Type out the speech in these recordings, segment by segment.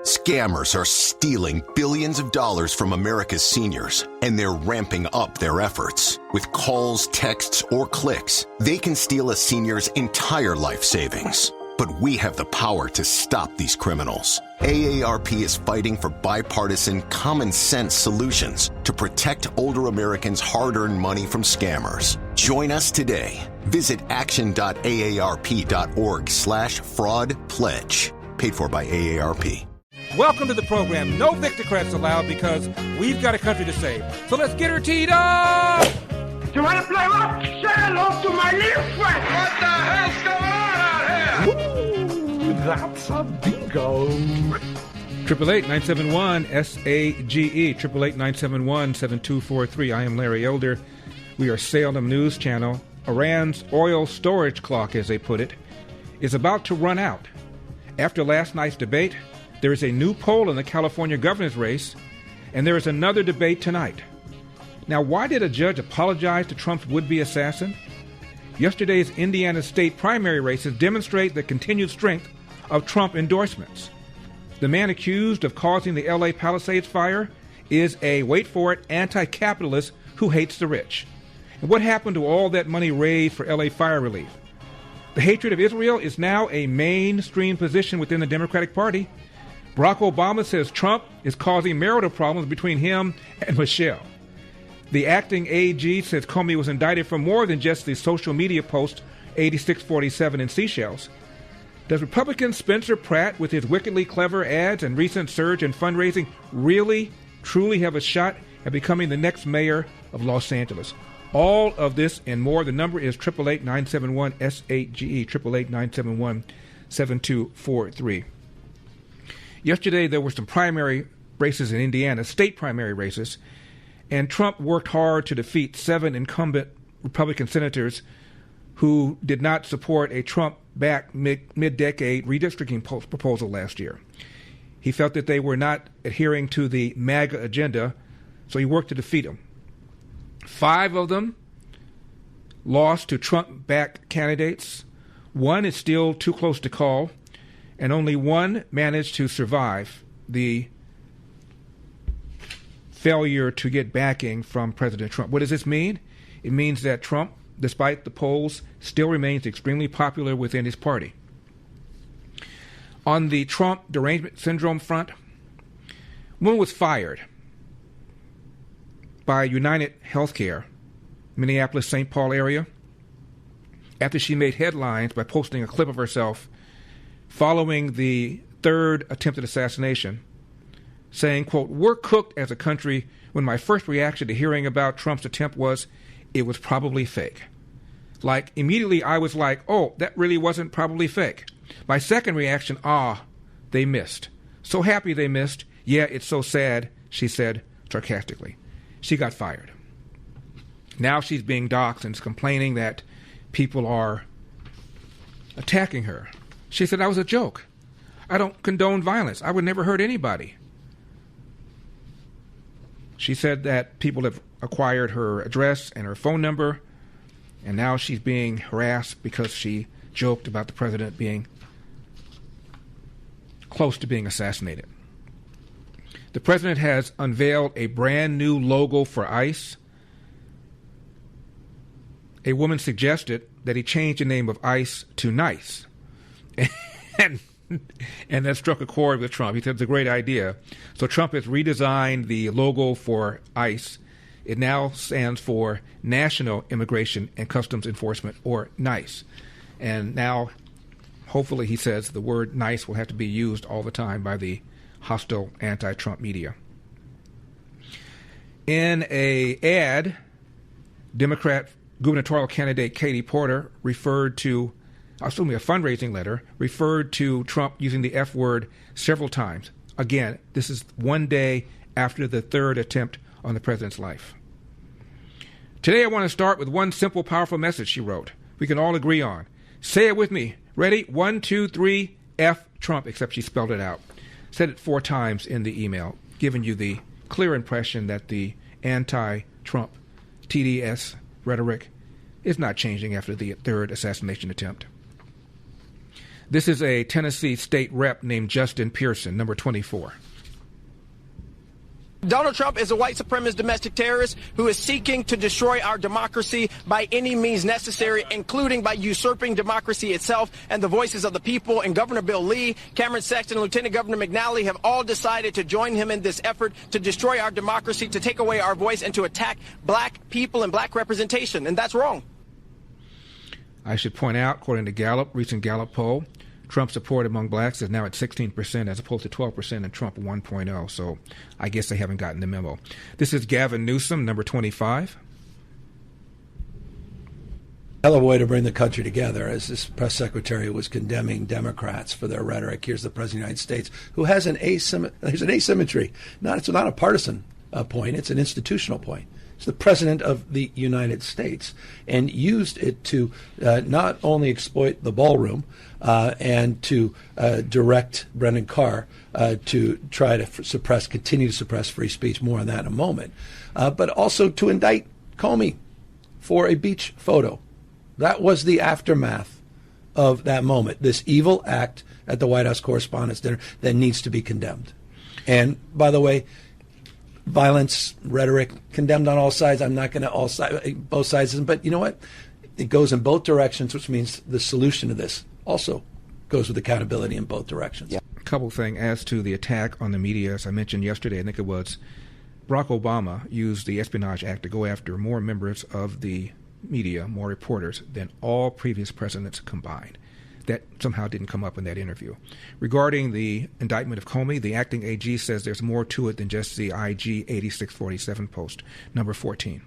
Scammers are stealing billions of dollars from America's seniors, and they're ramping up their efforts. With calls, texts, or clicks, they can steal a senior's entire life savings. But we have the power to stop these criminals. AARP is fighting for bipartisan, common-sense solutions to protect older Americans' hard-earned money from scammers. Join us today. Visit action.aarp.org/fraud pledge. Paid for by AARP. Welcome to the program. No Victocrats allowed because we've got a country to save. So let's get her teed up! You want to play rock? Say hello to my little friend. What the hell's going on out here? Ooh, that's a bingo. 888-971-SAGE, 888-971-7243. I am Larry Elder. We are Salem News Channel. Iran's oil storage clock, as they put it, is about to run out. After last night's debate, there is a new poll in the California governor's race, and there is another debate tonight. Now, why did a judge apologize to Trump's would-be assassin? Yesterday's Indiana state primary races demonstrate the continued strength of Trump endorsements. The man accused of causing the L.A. Palisades fire is a, wait for it, anti-capitalist who hates the rich. And what happened to all that money raised for L.A. fire relief? The hatred of Israel is now a mainstream position within the Democratic Party. Barack Obama says Trump is causing marital problems between him and Michelle. The acting AG says Comey was indicted for more than just the social media post 8647 in Seychelles. Does Republican Spencer Pratt, with his wickedly clever ads and recent surge in fundraising, really, truly have a shot at becoming the next mayor of Los Angeles? All of this and more. The number is 888-971-SAGE, 888-971-7243. Yesterday, there were some primary races in Indiana, state primary races, and Trump worked hard to defeat 7 incumbent Republican senators who did not support a Trump-backed mid-decade redistricting proposal last year. He felt that they were not adhering to the MAGA agenda, so he worked to defeat them. 5 of them lost to Trump-backed candidates. 1 is still too close to call, and only 1 managed to survive the failure to get backing from President Trump. What does this mean? It means that Trump, despite the polls, still remains extremely popular within his party. On the Trump derangement syndrome front, one was fired by United Healthcare, Minneapolis, St. Paul area, after she made headlines by posting a clip of herself following the 3rd attempted assassination, saying, quote, "We're cooked as a country when my first reaction to hearing about Trump's attempt was, it was probably fake." Like, immediately I was like, oh, that really wasn't probably fake. My second reaction, they missed. So happy they missed. Yeah, it's so sad, she said sarcastically. She got fired. Now she's being doxxed and is complaining that people are attacking her. She said, "I was a joke. I don't condone violence. I would never hurt anybody." She said that people have acquired her address and her phone number, and now she's being harassed because she joked about the president being close to being assassinated. The president has unveiled a brand new logo for ICE. A woman suggested that he change the name of ICE to NICE. And that struck a chord with Trump. He said it's a great idea. So Trump has redesigned the logo for ICE. It now stands for National Immigration and Customs Enforcement, or NICE. And now, hopefully, he says the word NICE will have to be used all the time by the hostile anti-Trump media. In a ad, Democrat gubernatorial candidate Katie Porter a fundraising letter, referred to Trump using the F word several times. Again, this is one day after the 3rd attempt on the president's life. "Today I want to start with one simple, powerful message," she wrote, "we can all agree on. Say it with me. Ready? 1, 2, 3, F Trump," except she spelled it out. Said it 4 times in the email, giving you the clear impression that the anti-Trump TDS rhetoric is not changing after the 3rd assassination attempt. This is a Tennessee state rep named Justin Pearson, number 24. Donald Trump is a white supremacist domestic terrorist who is seeking to destroy our democracy by any means necessary, including by usurping democracy itself and the voices of the people. And Governor Bill Lee, Cameron Sexton, and Lieutenant Governor McNally have all decided to join him in this effort to destroy our democracy, to take away our voice, and to attack black people and black representation. And that's wrong. I should point out, according to Gallup, recent Gallup poll, Trump's support among blacks is now at 16% as opposed to 12% in Trump 1.0. So I guess they haven't gotten the memo. This is Gavin Newsom, number 25. Hell of a way to bring the country together, as this press secretary was condemning Democrats for their rhetoric. Here's the President of the United States, who has there's an asymmetry. It's not a partisan point, it's an institutional point. It's the President of the United States, and used it to not only exploit the ballroom and to direct Brendan Carr to try to continue to suppress free speech, more on that in a moment, but also to indict Comey for a beach photo. That was the aftermath of that moment, this evil act at the White House Correspondents' Dinner that needs to be condemned. And by the way, violence, rhetoric, condemned on all sides. I'm not going to both sides, but you know what? It goes in both directions, which means the solution to this also goes with accountability in both directions. Yeah. A couple things as to the attack on the media. As I mentioned yesterday, I think it was Barack Obama used the Espionage Act to go after more members of the media, more reporters, than all previous presidents combined. That somehow didn't come up in that interview. Regarding the indictment of Comey, the acting AG says there's more to it than just the IG 8647 post, number 14.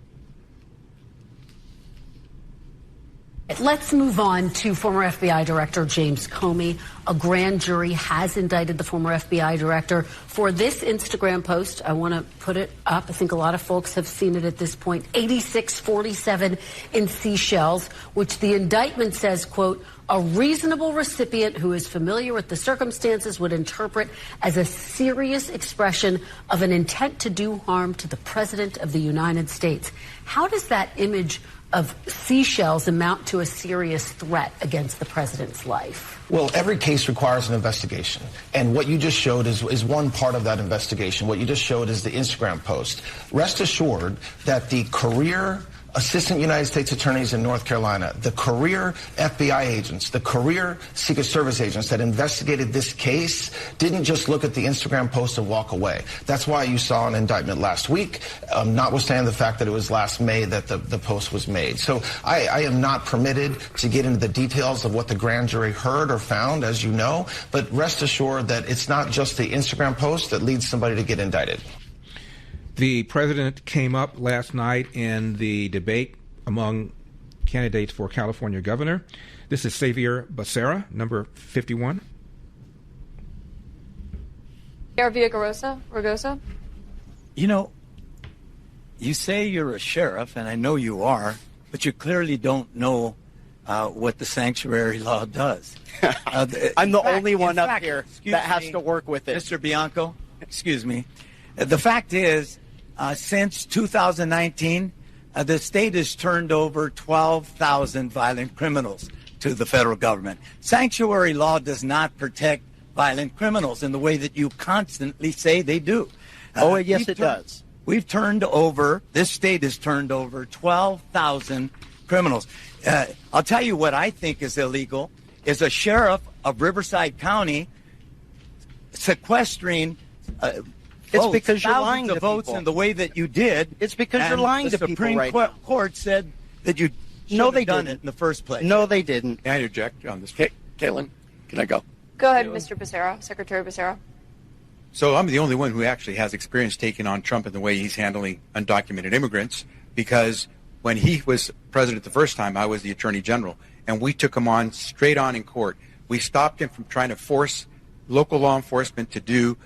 Let's move on to former FBI Director James Comey. A grand jury has indicted the former FBI director for this Instagram post. I want to put it up. I think a lot of folks have seen it at this point. 8647 in Seychelles, which the indictment says, quote, a reasonable recipient who is familiar with the circumstances would interpret as a serious expression of an intent to do harm to the President of the United States. How does that image of Seychelles amount to a serious threat against the president's life? Well, every case requires an investigation. And what you just showed is one part of that investigation. What you just showed is the Instagram post. Rest assured that the career assistant United States attorneys in North Carolina, the career FBI agents, the career Secret Service agents that investigated this case didn't just look at the Instagram post and walk away. That's why you saw an indictment last week, notwithstanding the fact that it was last May that the post was made. So I am not permitted to get into the details of what the grand jury heard or found, as you know, but rest assured that it's not just the Instagram post that leads somebody to get indicted. The president came up last night in the debate among candidates for California governor. This is Xavier Becerra, number 51. Ragosa? You know, you say you're a sheriff, and I know you are, but you clearly don't know what the sanctuary law does. I'm the only one up here that has to work with it. Mr. Bianco, excuse me. The fact is, since 2019, the state has turned over 12,000 violent criminals to the federal government. Sanctuary law does not protect violent criminals in the way that you constantly say they do. Yes, it does. This state has turned over 12,000 criminals. I'll tell you what I think is illegal is a sheriff of Riverside County sequestering it's because you're lying to votes people. In the way that you did. It's because you're lying to people right now. The Supreme Court said that you shouldn't have done it in the first place. No, they didn't. Can I interject on this? Caitlin, can I go? Go ahead, Mr. Becerra, Secretary Becerra. So I'm the only one who actually has experience taking on Trump in the way he's handling undocumented immigrants, because when he was president the first time, I was the Attorney General, and we took him on straight on in court. We stopped him from trying to force local law enforcement to do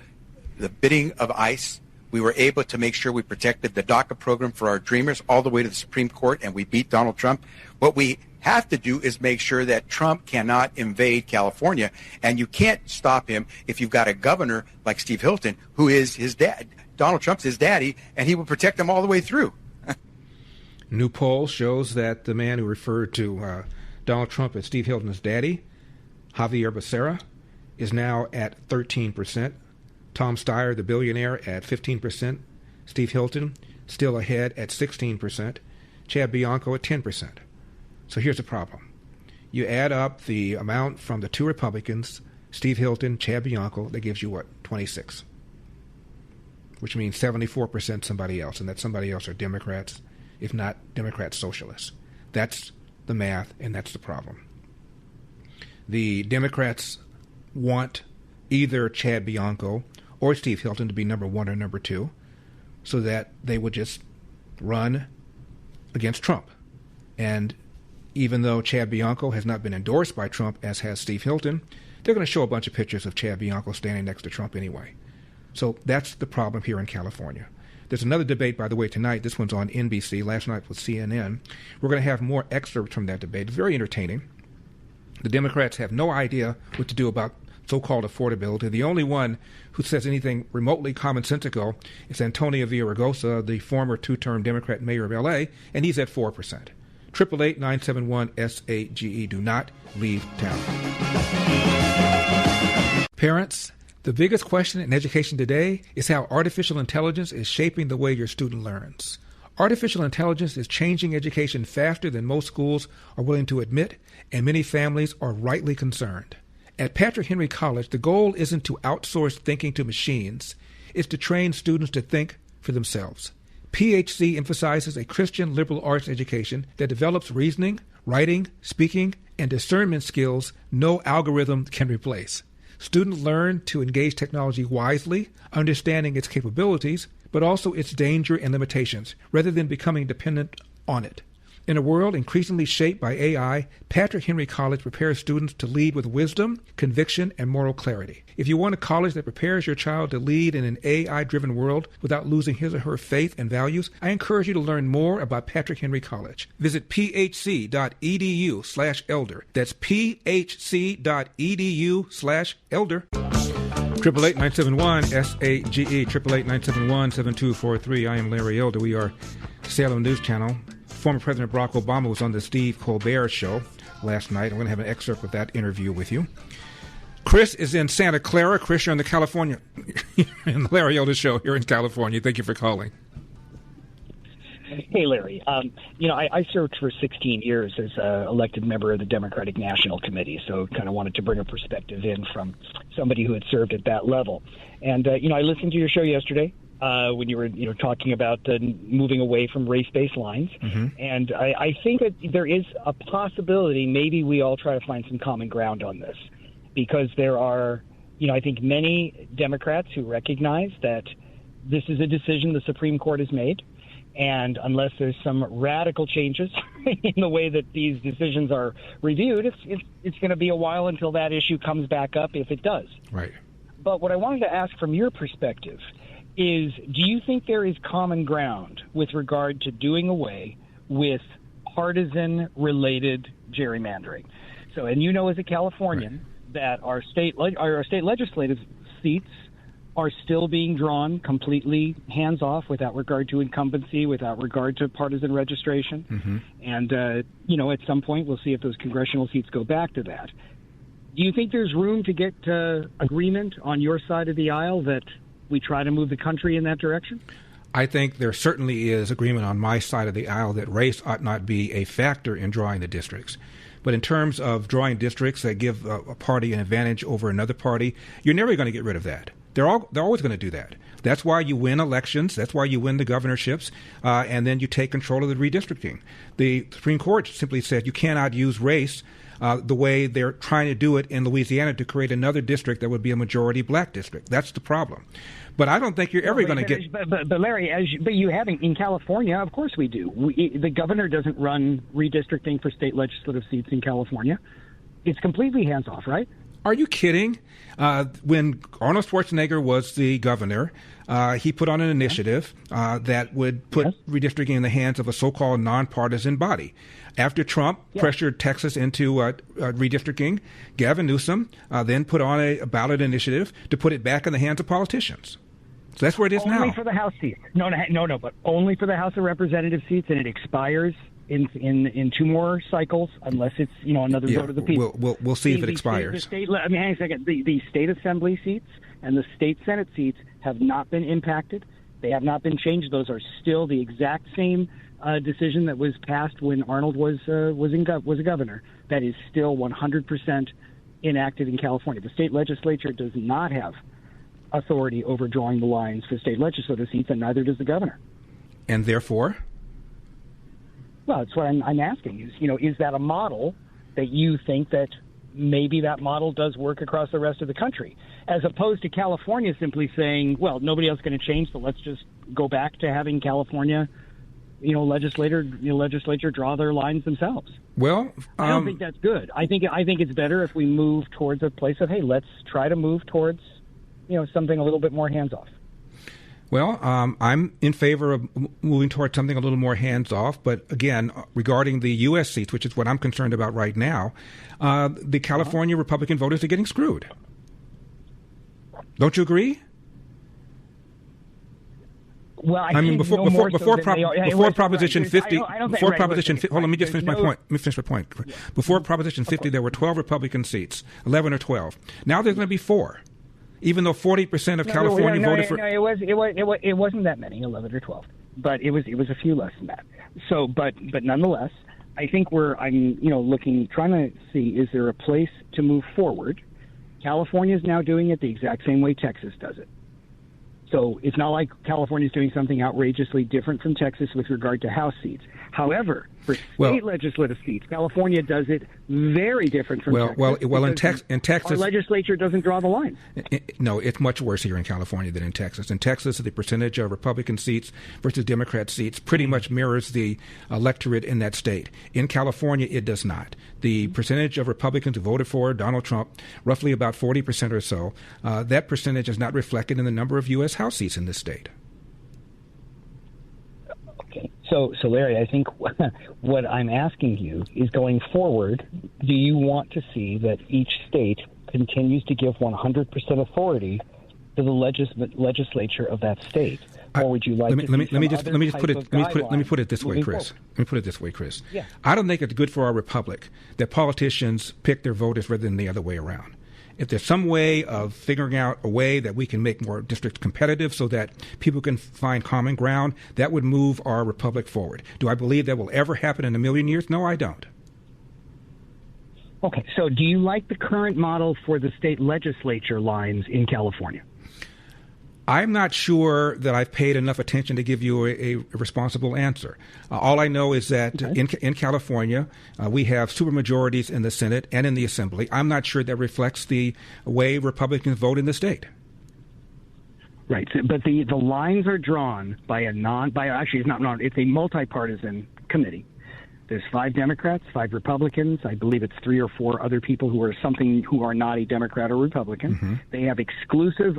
the bidding of ICE. We were able to make sure we protected the DACA program for our dreamers all the way to the Supreme Court, and we beat Donald Trump. What we have to do is make sure that Trump cannot invade California, and you can't stop him if you've got a governor like Steve Hilton, who is his dad. Donald Trump's his daddy, and he will protect him all the way through. New poll shows that the man who referred to Donald Trump as Steve Hilton's daddy, Javier Becerra is now at 13%. Tom Steyer, the billionaire, at 15%. Steve Hilton still ahead at 16%. Chad Bianco at 10%. So here's the problem. You add up the amount from the two Republicans, Steve Hilton, Chad Bianco, that gives you what? 26. Which means 74% somebody else, and that somebody else are Democrats, if not Democrat socialists. That's the math, and that's the problem. The Democrats want either Chad Bianco or Steve Hilton to be number one or number two, so that they would just run against Trump. And even though Chad Bianco has not been endorsed by Trump, as has Steve Hilton, they're going to show a bunch of pictures of Chad Bianco standing next to Trump anyway. So that's the problem here in California. There's another debate, by the way, tonight. This one's on NBC. Last night was CNN. We're going to have more excerpts from that debate. It's very entertaining. The Democrats have no idea what to do about so-called affordability. The only one who says anything remotely commonsensical is Antonio Villaraigosa, the former two-term Democrat mayor of L.A., and he's at 4%. 888-971-SAGE. Do not leave town. Parents, the biggest question in education today is how artificial intelligence is shaping the way your student learns. Artificial intelligence is changing education faster than most schools are willing to admit, and many families are rightly concerned. At Patrick Henry College, the goal isn't to outsource thinking to machines. It's to train students to think for themselves. PHC emphasizes a Christian liberal arts education that develops reasoning, writing, speaking, and discernment skills no algorithm can replace. Students learn to engage technology wisely, understanding its capabilities, but also its danger and limitations, rather than becoming dependent on it. In a world increasingly shaped by AI, Patrick Henry College prepares students to lead with wisdom, conviction, and moral clarity. If you want a college that prepares your child to lead in an AI-driven world without losing his or her faith and values, I encourage you to learn more about Patrick Henry College. Visit phc.edu/elder. That's phc.edu/elder. 888-971-SAGE, 888-971-7243. I am Larry Elder. We are Salem News Channel. Former President Barack Obama was on the Steve Colbert show last night. I'm going to have an excerpt of that interview with you. Chris is in Santa Clara. Chris, you're on the California, in the Larry Elder show here in California. Thank you for calling. Hey, Larry. I served for 16 years as an elected member of the Democratic National Committee, so kind of wanted to bring a perspective in from somebody who had served at that level. And, I listened to your show yesterday when you were, talking about moving away from race-based lines. Mm-hmm. And I think that there is a possibility maybe we all try to find some common ground on this, because there are, I think many Democrats who recognize that this is a decision the Supreme Court has made. And unless there's some radical changes in the way that these decisions are reviewed, it's going to be a while until that issue comes back up, if it does. Right. But what I wanted to ask from your perspective is, do you think there is common ground with regard to doing away with partisan-related gerrymandering? So, and as a Californian, that our state legislative seats are still being drawn completely hands-off without regard to incumbency, without regard to partisan registration. Mm-hmm. And, at some point we'll see if those congressional seats go back to that. Do you think there's room to get agreement on your side of the aisle that we try to move the country in that direction? I think there certainly is agreement on my side of the aisle that race ought not be a factor in drawing the districts. But in terms of drawing districts that give a party an advantage over another party, you're never going to get rid of that. They're always going to do that. That's why you win elections. That's why you win the governorships, and then you take control of the redistricting. The Supreme Court simply said you cannot use race the way they're trying to do it in Louisiana to create another district that would be a majority black district. That's the problem. But I don't think you're ever going to get... But Larry, but you have in California, of course we do. The governor doesn't run redistricting for state legislative seats in California. It's completely hands-off, right? Are you kidding? When Arnold Schwarzenegger was the governor, he put on an initiative that would put redistricting in the hands of a so-called nonpartisan body. After Trump pressured Texas into redistricting, Gavin Newsom then put on a ballot initiative to put it back in the hands of politicians. So that's where it is now. Only for the House seats. No, but only for the House of Representative seats, and it expires in 2 more cycles, unless it's another vote of the people. We'll see if it expires. Hang on a second. The state assembly seats and the state senate seats have not been impacted. They have not been changed. Those are still the exact same decision that was passed when Arnold was a governor. That is still 100% enacted in California. The state legislature does not have authority over drawing the lines for state legislative seats, and neither does the governor. And therefore? Well, that's what I'm asking. Is that a model that you think that maybe that model does work across the rest of the country, as opposed to California simply saying, well, nobody else is going to change, so let's just go back to having California, legislature draw their lines themselves? Well, I don't think that's good. I think it's better if we move towards a place of, hey, let's try to move towards, something a little bit more hands off. Well, I'm in favor of moving towards something a little more hands-off. But again, regarding the U.S. seats, which is what I'm concerned about right now, the California Republican voters are getting screwed. Don't you agree? Well, before Proposition 50. Hold on, let me just finish my point. Before Proposition 50, there were 12 Republican seats, 11 or 12. Now there's going to be 4. Even though 40% of California voted for... it wasn't that many, 11 or 12, but it was a few less than that. So, but nonetheless, I think I'm trying to see, is there a place to move forward? California is now doing it the exact same way Texas does it. So it's not like California is doing something outrageously different from Texas with regard to House seats. However, for state legislative seats, California does it very different from Texas. In Texas, our legislature doesn't draw the lines. No, it's much worse here in California than in Texas. In Texas, the percentage of Republican seats versus Democrat seats pretty much mirrors the electorate in that state. In California, it does not. The percentage of Republicans who voted for Donald Trump, roughly about 40% or so, that percentage is not reflected in the number of U.S. House seats in this state. Okay. So Larry, I think what I'm asking you is, going forward, do you want to see that each state continues to give 100% authority to the legislature of that state? Or would you like let me put it this way, Chris. Let me put it this way, Chris. Yeah. I don't think it's good for our republic that politicians pick their voters rather than the other way around. If there's some way of figuring out a way that we can make more districts competitive so that people can find common ground, that would move our republic forward. Do I believe that will ever happen in a million years? No, I don't. Okay, so do you like the current model for the state legislature lines in California? I'm not sure that I've paid enough attention to give you a responsible answer. All I know is that in California, we have supermajorities in the Senate and in the Assembly. I'm not sure that reflects the way Republicans vote in the state. Right, but the lines are drawn by it's a multi-partisan committee. There's 5 Democrats, 5 Republicans. I believe it's 3 or 4 other people who are not a Democrat or Republican. Mm-hmm. They have exclusive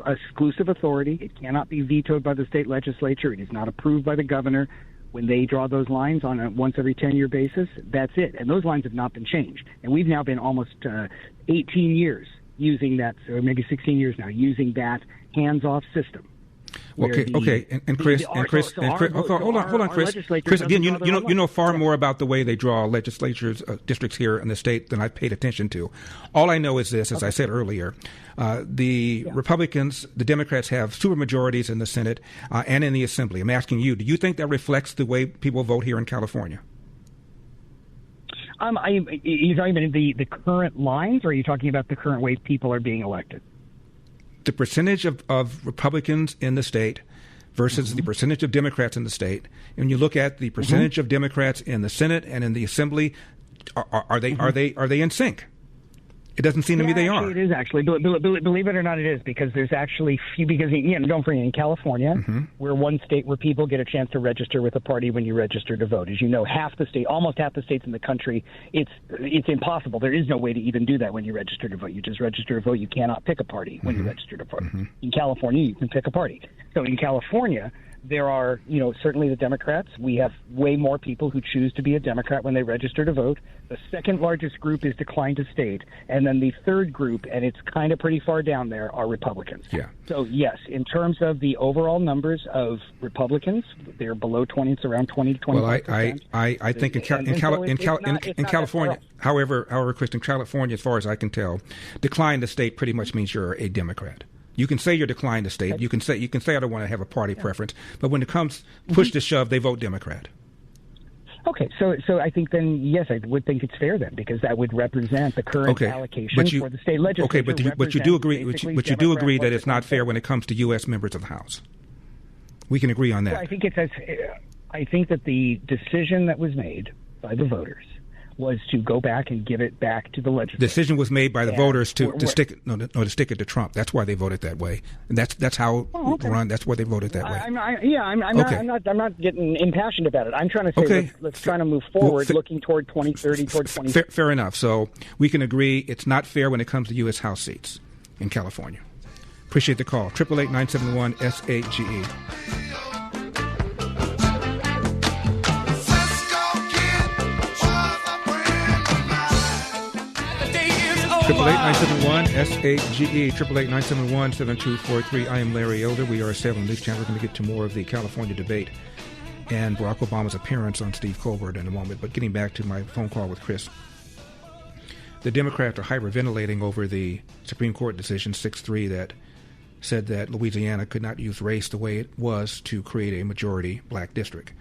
authority. It cannot be vetoed by the state legislature. It is not approved by the governor. When they draw those lines on a once every 10-year basis, that's it. And those lines have not been changed. And we've now been almost 18 years using that, or maybe 16 years now, using that hands-off system. Okay, and Chris, hold on, Chris. Chris, again, you know far more about the way they draw legislatures, districts here in the state than I've paid attention to. All I know is this, as I said earlier, Republicans, the Democrats have supermajorities in the Senate and in the Assembly. I'm asking you, do you think that reflects the way people vote here in California? Are you talking about the current lines, or are you talking about the current way people are being elected? The percentage of Republicans in the state versus the percentage of Democrats in the state. And when you look at the percentage of Democrats in the Senate and in the Assembly, are they in sync? It doesn't seem to me they are. It is actually. Believe it or not, it is, because there's actually few. Because don't forget, in California, we're one state where people get a chance to register with a party when you register to vote. As you know, almost half the states in the country, it's impossible. There is no way to even do that when you register to vote. You just register to vote. You cannot pick a party when you register to vote. In California, you can pick a party. So in California, there are, certainly the Democrats. We have way more people who choose to be a Democrat when they register to vote. The second largest group is decline to state. And then the third group, and it's kind of pretty far down there, are Republicans. Yeah. So, yes, in terms of the overall numbers of Republicans, they're below 20. It's around 20 to 25%. Well, I think in California, however, Chris, in California, as far as I can tell, decline to state pretty much means you're a Democrat. You can say you're declined to state. You can say I don't want to have a party preference. But when it comes push to shove, they vote Democrat. Okay, so I think then, yes, I would think it's fair then, because that would represent the current allocation for the state legislature. Okay, but you do agree that it's not fair when it comes to U.S. members of the House. We can agree on that. Well, I think that the decision that was made by the voters was to go back and give it back to the legislature. Decision was made by the voters to stick it to Trump. That's why they voted that way, and that's how run. That's why they voted that way. I'm not getting impassioned about it. I'm trying to say let's try to move forward, looking toward 2030, toward 20. Fair enough. So we can agree it's not fair when it comes to U.S. House seats in California. Appreciate the call. 888-971-SAGE. Triple 8-971-SAGE, 888-971-7243. I am Larry Elder. We are a Salem News Channel. We're going to get to more of the California debate and Barack Obama's appearance on Steve Colbert in a moment. But getting back to my phone call with Chris, the Democrats are hyperventilating over the Supreme Court decision 6-3 that said that Louisiana could not use race the way it was to create a majority black district.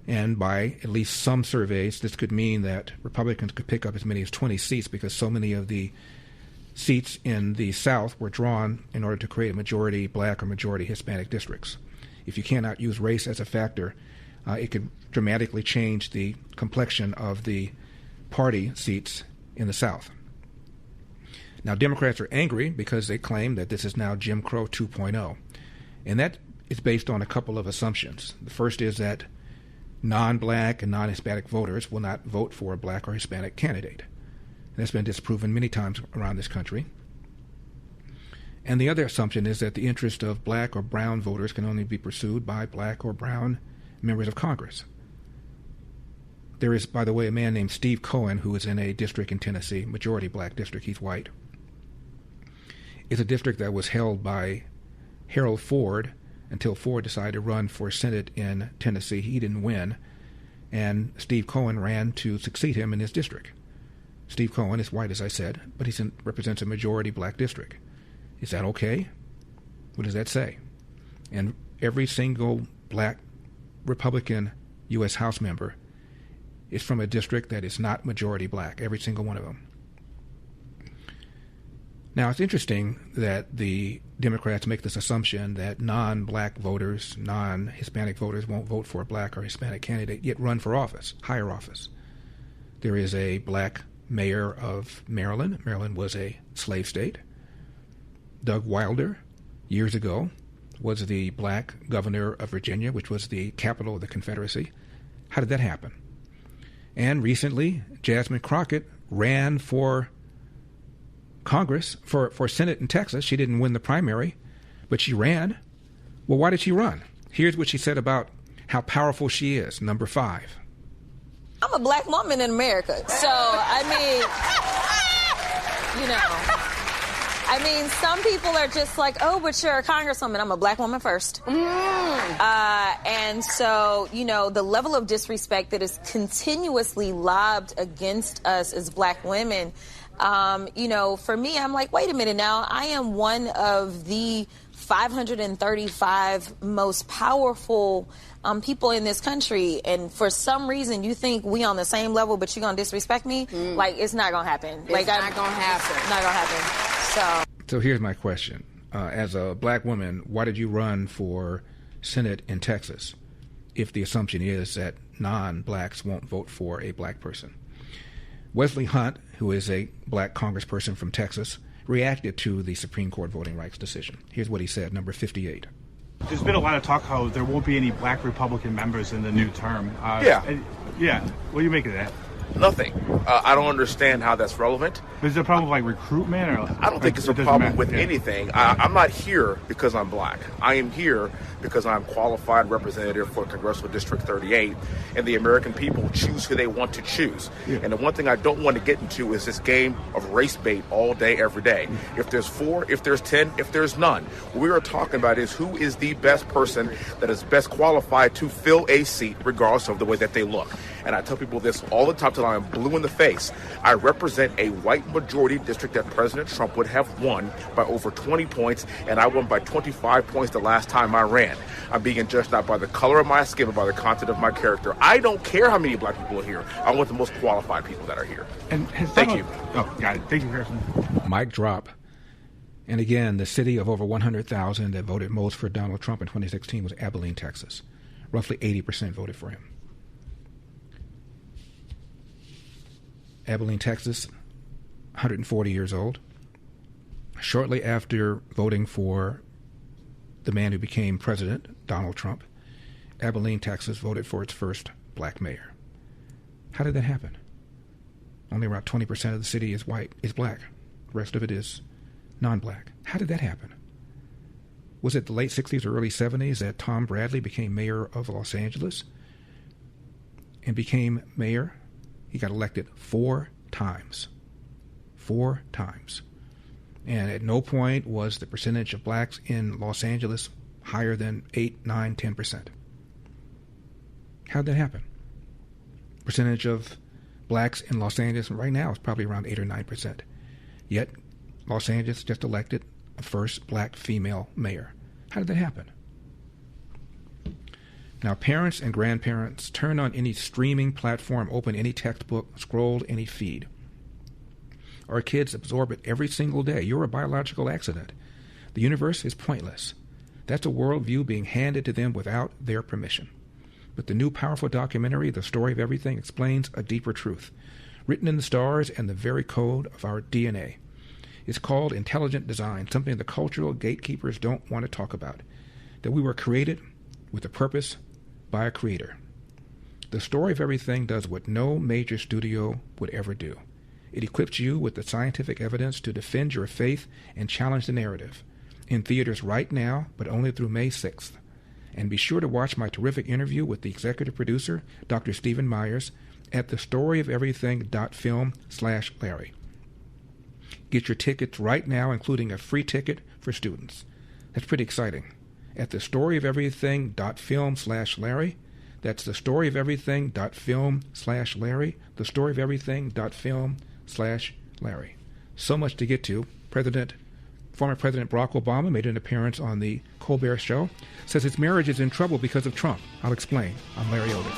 And by at least some surveys, this could mean that Republicans could pick up as many as 20 seats because so many of the seats in the South were drawn in order to create a majority black or majority Hispanic districts. If you cannot use race as a factor, it could dramatically change the complexion of the party seats in the South. Now, Democrats are angry because they claim that this is now Jim Crow 2.0. And that is based on a couple of assumptions. The first is that non-black and non-Hispanic voters will not vote for a black or Hispanic candidate. And that's been disproven many times around this country. And the other assumption is that the interest of black or brown voters can only be pursued by black or brown members of Congress. There is, by the way, a man named Steve Cohen who is in a district in Tennessee, majority black district. He's white. It's a district that was held by Harold Ford until Ford decided to run for Senate in Tennessee. He didn't win, and Steve Cohen ran to succeed him in his district. Steve Cohen is white, as I said, but he represents a majority black district. Is that okay? What does that say? And every single black Republican U.S. House member is from a district that is not majority black, every single one of them. Now, it's interesting that the Democrats make this assumption that non-black voters, non-Hispanic voters won't vote for a black or Hispanic candidate, yet run for office, higher office. There is a black mayor of Maryland. Maryland was a slave state. Doug Wilder, years ago, was the black governor of Virginia, which was the capital of the Confederacy. How did that happen? And recently, Jasmine Crockett ran for Congress, for Senate in Texas. She didn't win the primary, but she ran. Well, why did she run? Here's what she said about how powerful she is. Number 5. I'm a black woman in America. So, some people are just like, oh, but you're a congresswoman. I'm a black woman first. And so, the level of disrespect that is continuously lobbed against us as black women, for me, I'm like, wait a minute now. I am one of the 535 most powerful people in this country, and for some reason you think we on the same level, but you're gonna disrespect me? Like, it's not gonna happen. It's not gonna happen. So here's my question: as a black woman, why did you run for Senate in Texas if the assumption is that non-blacks won't vote for a black person? Wesley Hunt, who is a black congressperson from Texas, reacted to the Supreme Court voting rights decision. Here's what he said, number 58. There's been a lot of talk how there won't be any black Republican members in the new term. Yeah. What do you make of that? Nothing. I don't understand how that's relevant. Is it a problem with recruitment? Or I don't think it's a problem with anything. I'm not here because I'm black. I am here because I'm qualified representative for Congressional District 38, and the American people choose who they want to choose. Yeah. And the one thing I don't want to get into is this game of race bait all day, every day. If there's 4, if there's 10, if there's none, what we are talking about is who is the best person that is best qualified to fill a seat, regardless of the way that they look. And I tell people this all the time till I'm blue in the face. I represent a white majority district that President Trump would have won by over 20 points, and I won by 25 points the last time I ran. I'm being judged not by the color of my skin, but by the content of my character. I don't care how many black people are here. I want the most qualified people that are here. And thank you. Oh, got it. Thank you, Harrison. Mic drop. And again, the city of over 100,000 that voted most for Donald Trump in 2016 was Abilene, Texas. Roughly 80% voted for him. Abilene, Texas, 140 years old. Shortly after voting for the man who became president, Donald Trump, Abilene, Texas voted for its first black mayor. How did that happen? Only around 20% of the city is black. The rest of it is non-black. How did that happen? Was it the late 60s or early 70s that Tom Bradley became mayor of Los Angeles and became mayor? He got elected 4 times. 4 times. And at no point was the percentage of blacks in Los Angeles higher than 8, 9, 10%. How'd that happen? Percentage of blacks in Los Angeles right now is probably around 8 or 9%. Yet, Los Angeles just elected a first black female mayor. How did that happen? Now, parents and grandparents, turn on any streaming platform, open any textbook, scroll any feed. Our kids absorb it every single day. You're a biological accident. The universe is pointless. That's a worldview being handed to them without their permission. But the new powerful documentary, The Story of Everything, explains a deeper truth, written in the stars and the very code of our DNA. It's called intelligent design, something the cultural gatekeepers don't want to talk about, that we were created with a purpose by a creator. The Story of Everything does what no major studio would ever do. It equips you with the scientific evidence to defend your faith and challenge the narrative. In theaters right now, but only through May 6th. And be sure to watch my terrific interview with the executive producer, Dr. Stephen Myers, at thestoryofeverything.film/Larry. Get your tickets right now, including a free ticket for students. That's pretty exciting. At thestoryofeverything.film/Larry. That's thestoryofeverything.film/Larry. Thestoryofeverything.film/Larry. So much to get to. Former President Barack Obama made an appearance on the Colbert Show. Says his marriage is in trouble because of Trump. I'll explain. I'm Larry Elder.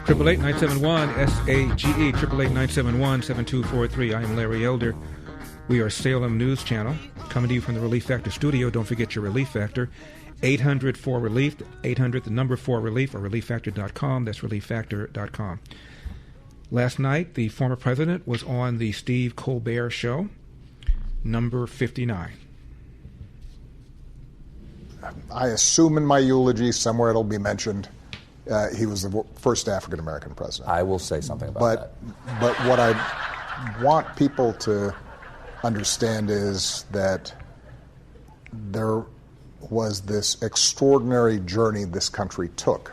888-971-SAGE, 888-971-7243. I am Larry Elder. We are Salem News Channel, coming to you from the Relief Factor studio. Don't forget your Relief Factor, 800-4-RELIEF, 800, the number 4-RELIEF, or ReliefFactor.com. That's ReliefFactor.com. Last night, the former president was on the Steve Colbert Show, number 59. I assume in my eulogy somewhere it'll be mentioned he was the first African-American president. I will say something about that. But what I want people to understand is that there was this extraordinary journey this country took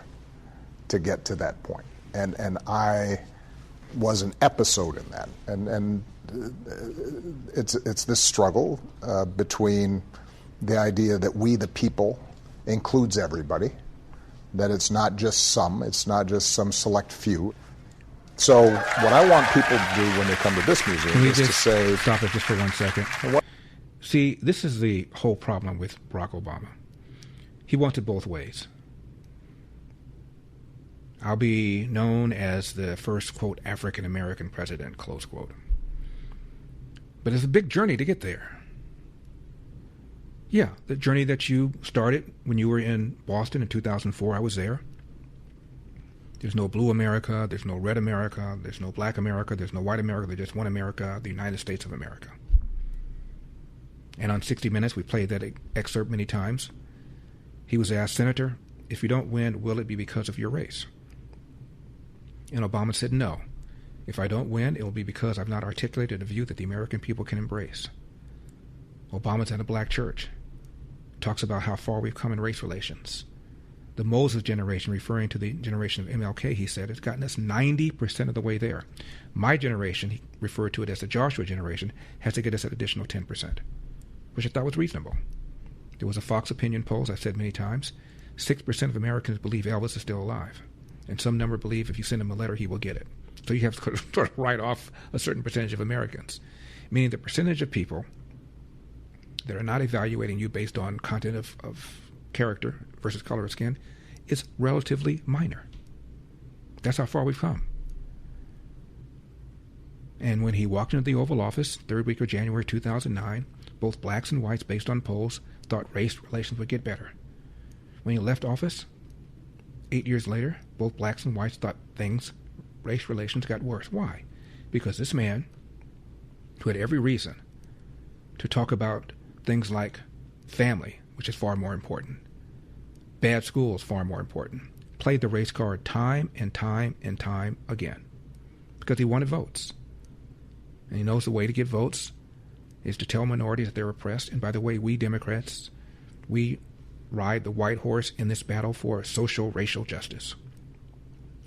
to get to that point. And I was an episode in that. And it's this struggle between the idea that we, the people, includes everybody, that it's not just some select few. So what I want people to do when they come to this museum is to say... Stop it just for 1 second. See, this is the whole problem with Barack Obama. He wants it both ways. I'll be known as the first, quote, African-American president, close quote. But it's a big journey to get there. Yeah, the journey that you started when you were in Boston in 2004, I was there. There's no blue America, there's no red America, there's no black America, there's no white America, there's just one America, the United States of America. And on 60 Minutes, we played that excerpt many times. He was asked, Senator, if you don't win, will it be because of your race? And Obama said, no. If I don't win, it will be because I've not articulated a view that the American people can embrace. Obama's at a black church. Talks about how far we've come in race relations. The Moses generation, referring to the generation of MLK, he said, has gotten us 90% of the way there. My generation, he referred to it as the Joshua generation, has to get us an additional 10%, which I thought was reasonable. There was a Fox opinion poll, as I've said many times. 6% of Americans believe Elvis is still alive. And some number believe if you send him a letter, he will get it. So you have to sort of write off a certain percentage of Americans, meaning the percentage of people that are not evaluating you based on content of character versus color of skin is relatively minor. That's how far we've come. And when he walked into the Oval Office, third week of January 2009, both blacks and whites, based on polls, thought race relations would get better. When he left office, 8 years later, both blacks and whites thought race relations got worse. Why? Because this man, who had every reason to talk about things like family, which is far more important, bad schools, far more important, played the race card time and time and time again because he wanted votes. And he knows the way to get votes is to tell minorities that they're oppressed. And by the way, we Democrats, we ride the white horse in this battle for social racial justice.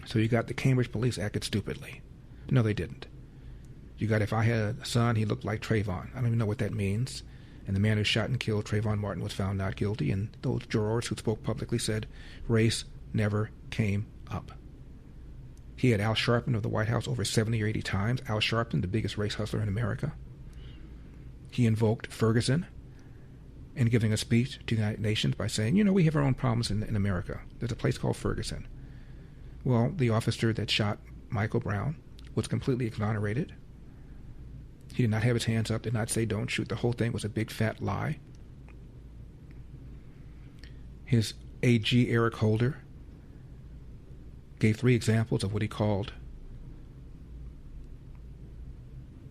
So you got the Cambridge police acted stupidly. No, they didn't. You got, if I had a son, he looked like Trayvon. I don't even know what that means. And the man who shot and killed Trayvon Martin was found not guilty. And those jurors who spoke publicly said race never came up. He had Al Sharpton of the White House over 70 or 80 times. Al Sharpton, the biggest race hustler in America. He invoked Ferguson in giving a speech to the United Nations by saying, you know, we have our own problems in America. There's a place called Ferguson. Well, the officer that shot Michael Brown was completely exonerated. He did not have his hands up, did not say don't shoot. The whole thing was a big fat lie. His AG, Eric Holder, gave 3 examples of what he called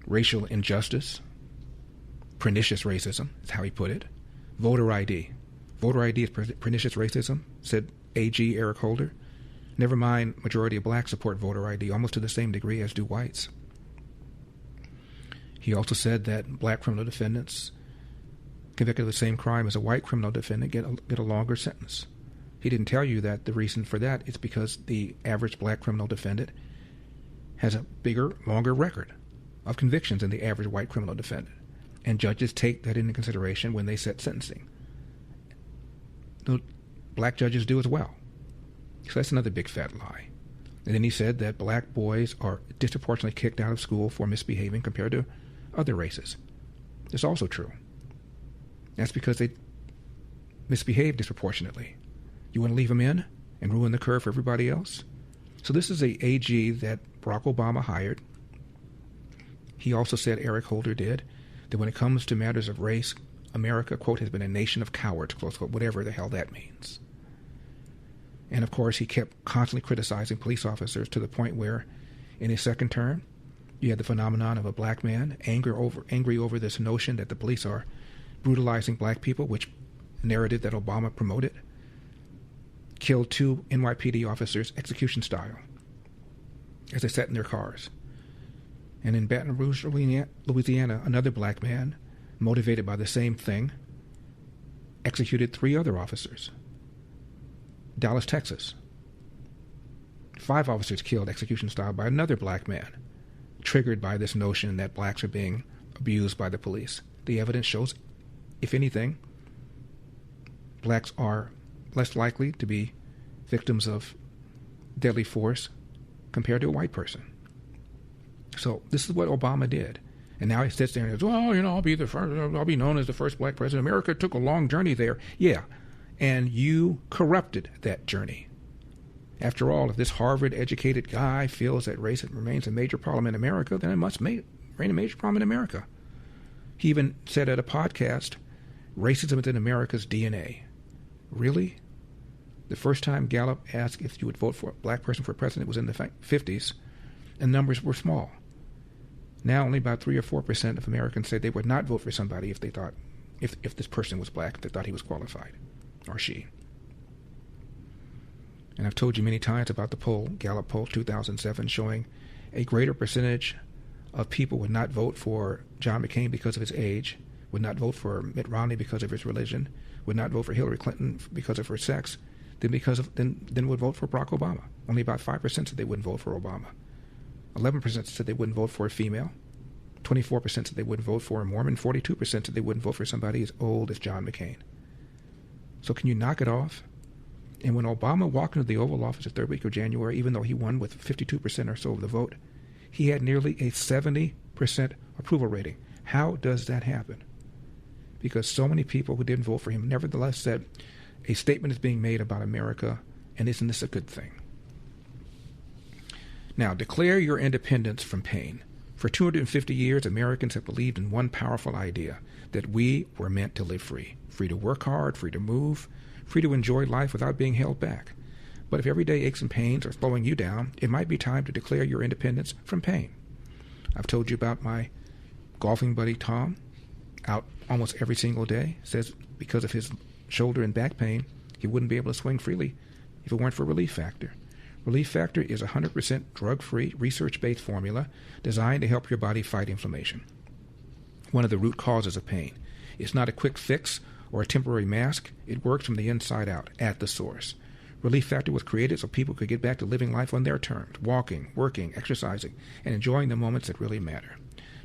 racial injustice, pernicious racism, is how he put it. Voter ID. Voter ID is pernicious racism, said AG Eric Holder. Never mind, majority of blacks support voter ID almost to the same degree as do whites. He also said that black criminal defendants convicted of the same crime as a white criminal defendant get a longer sentence. He didn't tell you that the reason for that is because the average black criminal defendant has a bigger, longer record of convictions than the average white criminal defendant. And judges take that into consideration when they set sentencing. The black judges do as well. So that's another big fat lie. And then he said that black boys are disproportionately kicked out of school for misbehaving compared to other races. That's also true. That's because they misbehave disproportionately. You want to leave them in and ruin the curve for everybody else? So this is a AG that Barack Obama hired. He also said, Eric Holder did, that when it comes to matters of race, America, quote, has been a nation of cowards, close quote, whatever the hell that means. And of course, he kept constantly criticizing police officers to the point where, in his second term, you had the phenomenon of a black man angry over this notion that the police are brutalizing black people, which narrative that Obama promoted, killed 2 NYPD officers execution style as they sat in their cars. And in Baton Rouge, Louisiana, another black man, motivated by the same thing, executed 3 other officers. Dallas, Texas. 5 officers killed execution style by another black man, triggered by this notion that blacks are being abused by the police. The evidence shows, if anything, blacks are less likely to be victims of deadly force compared to a white person. So this is what Obama did. And now he sits there and says, well, you know, I'll be known as the first black president. America took a long journey there. Yeah. And you corrupted that journey. After all, if this Harvard-educated guy feels that race remains a major problem in America, then it must remain a major problem in America. He even said at a podcast, racism is in America's DNA. Really? The first time Gallup asked if you would vote for a black person for president was in the 50s, and numbers were small. Now only about 3 or 4% of Americans say they would not vote for somebody if they thought if this person was black, they thought he was qualified, or she. And I've told you many times about the poll, Gallup poll 2007, showing a greater percentage of people would not vote for John McCain because of his age, would not vote for Mitt Romney because of his religion, would not vote for Hillary Clinton because of her sex, then would vote for Barack Obama. Only about 5% said they wouldn't vote for Obama. 11% said they wouldn't vote for a female. 24% said they wouldn't vote for a Mormon. 42% said they wouldn't vote for somebody as old as John McCain. So can you knock it off? And when Obama walked into the Oval Office the third week of January, even though he won with 52% or so of the vote, he had nearly a 70% approval rating. How does that happen? Because so many people who didn't vote for him nevertheless said, a statement is being made about America, and isn't this a good thing? Now, declare your independence from pain. For 250 years, Americans have believed in one powerful idea, that we were meant to live free. Free to work hard, free to move, free to enjoy life without being held back. But if everyday aches and pains are slowing you down, it might be time to declare your independence from pain. I've told you about my golfing buddy Tom, out almost every single day, says because of his shoulder and back pain, he wouldn't be able to swing freely if it weren't for Relief Factor. Relief Factor is a 100% drug-free, research-based formula designed to help your body fight inflammation, one of the root causes of pain. It's not a quick fix or a temporary mask. It works from the inside out, at the source. Relief Factor was created so people could get back to living life on their terms, walking, working, exercising, and enjoying the moments that really matter.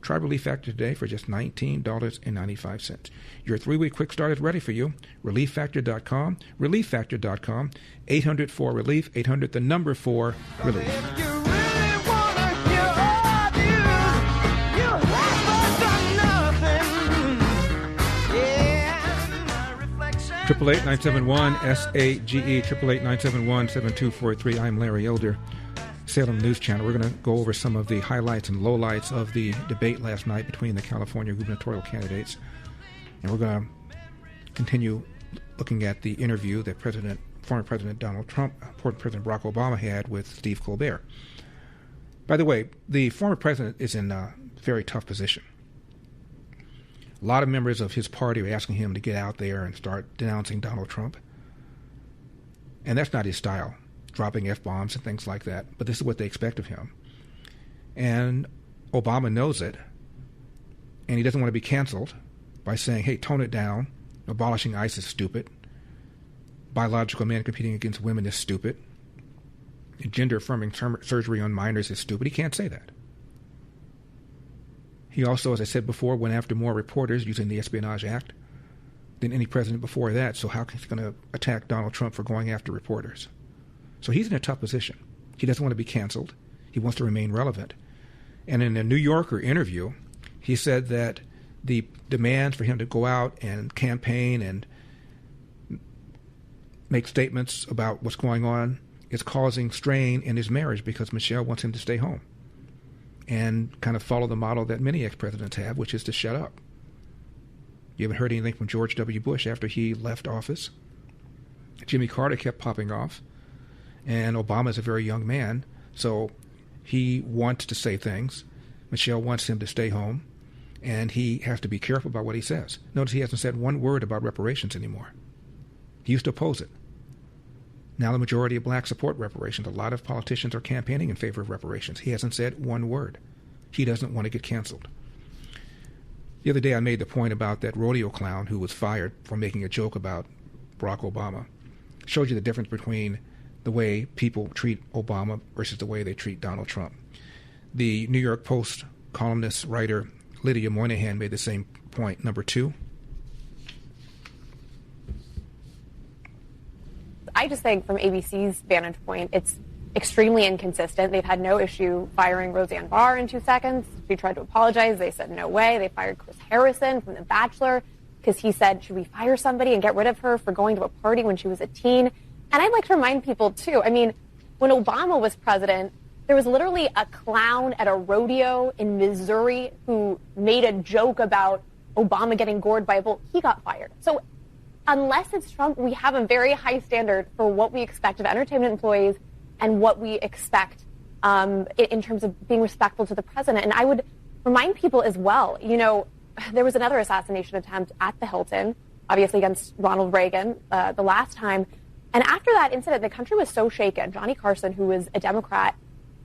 Try Relief Factor today for just $19.95. Your 3-week quick start is ready for you. ReliefFactor.com, ReliefFactor.com, 800-4-RELIEF, 800-4-RELIEF. Triple 8-971-SAGE, 888-971-7243. I'm Larry Elder, Salem News Channel. We're going to go over some of the highlights and lowlights of the debate last night between the California gubernatorial candidates. And we're going to continue looking at the interview that former President Donald Trump, former President Barack Obama had with Steve Colbert. By the way, the former president is in a very tough position. A lot of members of his party are asking him to get out there and start denouncing Donald Trump. And that's not his style, dropping F-bombs and things like that. But this is what they expect of him. And Obama knows it. And he doesn't want to be canceled by saying, hey, tone it down. Abolishing ICE is stupid. Biological men competing against women is stupid. Gender-affirming surgery on minors is stupid. He can't say that. He also, as I said before, went after more reporters using the Espionage Act than any president before that. So how is he going to attack Donald Trump for going after reporters? So he's in a tough position. He doesn't want to be canceled. He wants to remain relevant. And in a New Yorker interview, he said that the demands for him to go out and campaign and make statements about what's going on is causing strain in his marriage because Michelle wants him to stay home and kind of follow the model that many ex-presidents have, which is to shut up. You haven't heard anything from George W. Bush after he left office. Jimmy Carter kept popping off. And Obama's a very young man, so he wants to say things. Michelle wants him to stay home, and he has to be careful about what he says. Notice he hasn't said one word about reparations anymore. He used to oppose it. Now the majority of blacks support reparations. A lot of politicians are campaigning in favor of reparations. He hasn't said one word. He doesn't want to get canceled. The other day I made the point about that rodeo clown who was fired for making a joke about Barack Obama. Showed you the difference between the way people treat Obama versus the way they treat Donald Trump. The New York Post columnist, writer Lydia Moynihan made the same point. Number 2. I just think from ABC's vantage point, it's extremely inconsistent. They've had no issue firing Roseanne Barr in 2 seconds. She tried to apologize. They said no way. They fired Chris Harrison from The Bachelor because he said, should we fire somebody and get rid of her for going to a party when she was a teen? And I'd like to remind people, too, I mean, when Obama was president, there was literally a clown at a rodeo in Missouri who made a joke about Obama getting gored by a bull. He got fired. So unless it's Trump, we have a very high standard for what we expect of entertainment employees and what we expect in terms of being respectful to the president. And I would remind people as well, you know, there was another assassination attempt at the Hilton, obviously against Ronald Reagan the last time. And after that incident, the country was so shaken. Johnny Carson, who was a Democrat,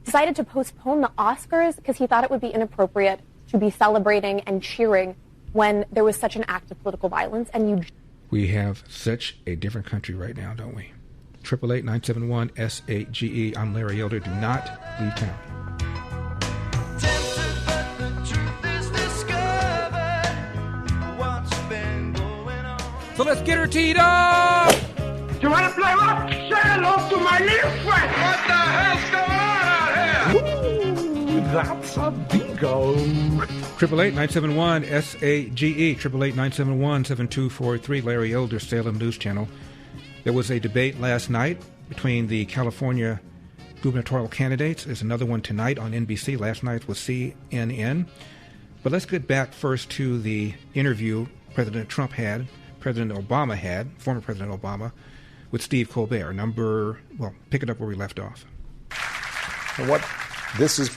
decided to postpone the Oscars because he thought it would be inappropriate to be celebrating and cheering when there was such an act of political violence. And we have such a different country right now, don't we? 888-971-SAGE. I'm Larry Elder. Do not leave town. So let's get her teed up! You want to play rock? Say hello to my little friend! What the hell's going on out here? Ooh, that's a bingo. 888-971-SAGE. 888-971-7243. Larry Elder, Salem News Channel. There was a debate last night between the California gubernatorial candidates. There's another one tonight on NBC. Last night was CNN. But let's get back first to the interview President Obama had, former President Obama, with Steve Colbert. Pick it up where we left off. This is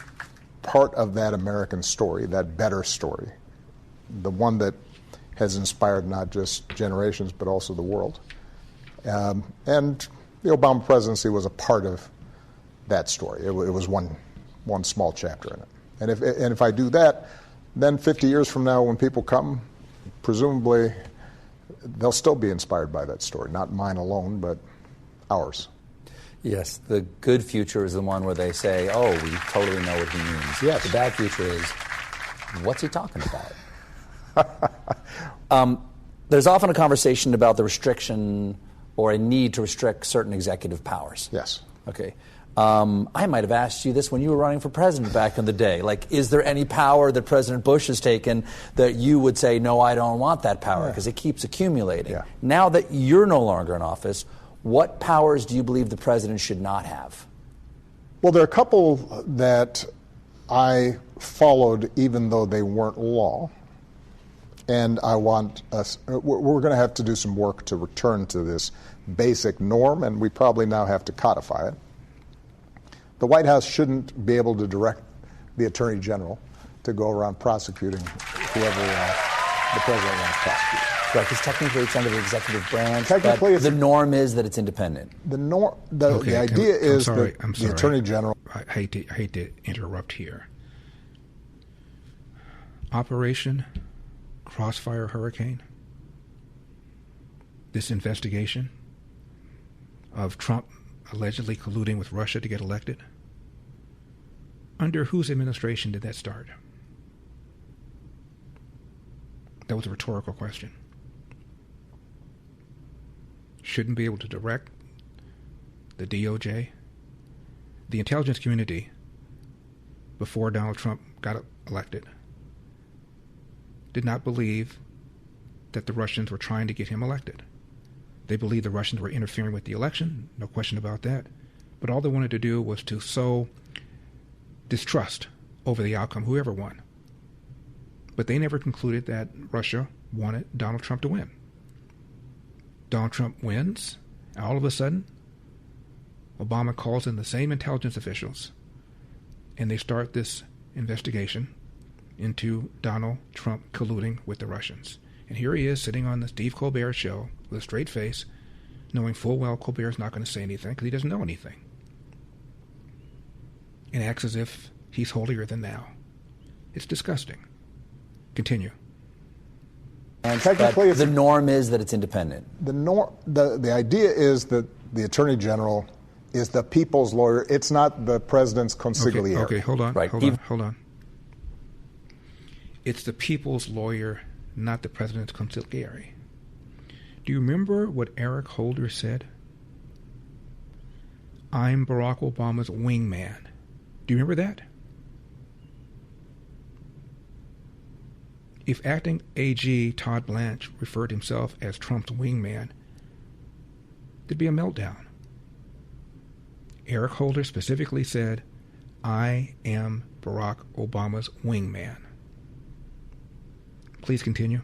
part of that American story, that better story, the one that has inspired not just generations but also the world. And the Obama presidency was a part of that story. It was one small chapter in it. And if I do that, then 50 years from now, when people come, presumably they'll still be inspired by that story, not mine alone, but ours. Yes, the good future is the one where they say, oh, we totally know what he means. Yes. The bad future is, what's he talking about? There's often a conversation about the restriction or a need to restrict certain executive powers. Yes. Okay. I might have asked you this when you were running for president back in the day. Like, is there any power that President Bush has taken that you would say, no, I don't want that power, because it keeps accumulating? Yeah. Now that you're no longer in office, what powers do you believe the president should not have? Well, there are a couple that I followed even though they weren't law. And I want us, we're going to have to do some work to return to this basic norm, and we probably now have to codify it. The White House shouldn't be able to direct the Attorney General to go around prosecuting whoever the president wants to prosecute. Right, because technically it's under the executive branch. Technically, the norm is that it's independent. The idea is that the Attorney General. I hate to interrupt here. Operation Crossfire Hurricane. This investigation of Trump allegedly colluding with Russia to get elected. Under whose administration did that start? That was a rhetorical question. Shouldn't be able to direct the DOJ. The intelligence community, before Donald Trump got elected, did not believe that the Russians were trying to get him elected. They believed the Russians were interfering with the election, no question about that. But all they wanted to do was to sow distrust over the outcome, whoever won. But they never concluded that Russia wanted Donald Trump to win. Donald Trump wins, and all of a sudden, Obama calls in the same intelligence officials, and they start this investigation into Donald Trump colluding with the Russians. And here he is sitting on the Steve Colbert show with a straight face, knowing full well Colbert's not going to say anything because he doesn't know anything. And acts as if he's holier than thou. It's disgusting. Continue. And technically, the norm is that it's independent. The idea is that the Attorney General is the people's lawyer. It's not the president's consigliere. Okay, hold on. Right. Hold on. It's the people's lawyer, not the president's consigliere. Do you remember what Eric Holder said? I'm Barack Obama's wingman. Do you remember that? If acting AG Todd Blanche referred himself as Trump's wingman, there'd be a meltdown. Eric Holder specifically said, I am Barack Obama's wingman. Please continue.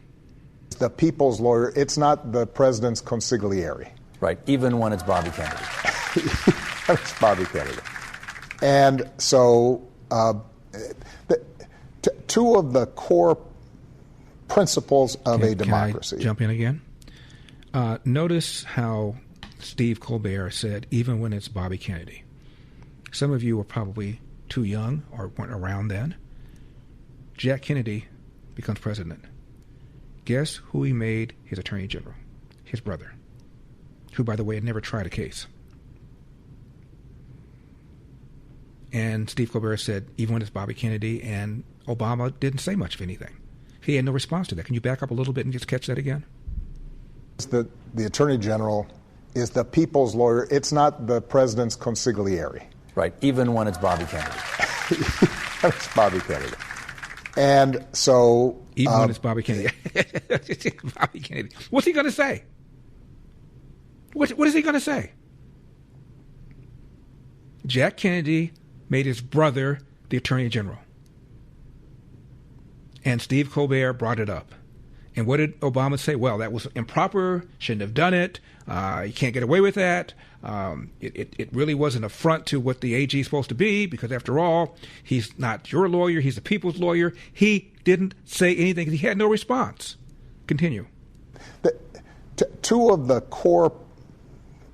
It's the people's lawyer. It's not the president's consigliere. Right, even when it's Bobby Kennedy. It's Bobby Kennedy. And so two of the core principles of a democracy. Can I jump in again? Notice how Steve Colbert said, even when it's Bobby Kennedy. Some of you were probably too young or weren't around then. Jack Kennedy becomes president. Guess who he made his attorney general? His brother, who, by the way, had never tried a case. And Steve Colbert said, even when it's Bobby Kennedy, and Obama didn't say much of anything. He had no response to that. Can you back up a little bit and just catch that again? The attorney general is the people's lawyer. It's not the president's consigliere. Right, even when it's Bobby Kennedy. It's Bobby Kennedy. And so... Even when it's Bobby Kennedy. Bobby Kennedy. What's he going to say? What is he going to say? Jack Kennedy made his brother the attorney general. And Steve Colbert brought it up. And what did Obama say? Well, that was improper, shouldn't have done it, you can't get away with that. It really was an affront to what the AG is supposed to be, because after all, he's not your lawyer, he's the people's lawyer. He didn't say anything. He had no response. Continue. Two of the core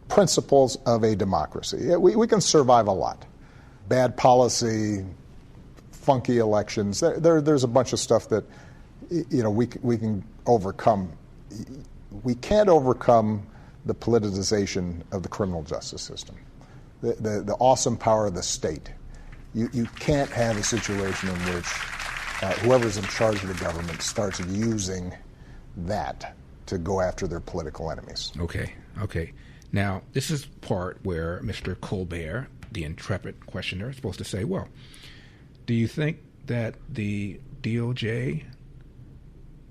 principles of a democracy. We can survive a lot. Bad policy, funky elections. There's a bunch of stuff that we can overcome. We can't overcome the politicization of the criminal justice system, the awesome power of the state. You can't have a situation in which whoever's in charge of the government starts using that to go after their political enemies. Okay. Now, this is part where Mr. Colbert, the intrepid questioner, is supposed to say, well, do you think that the DOJ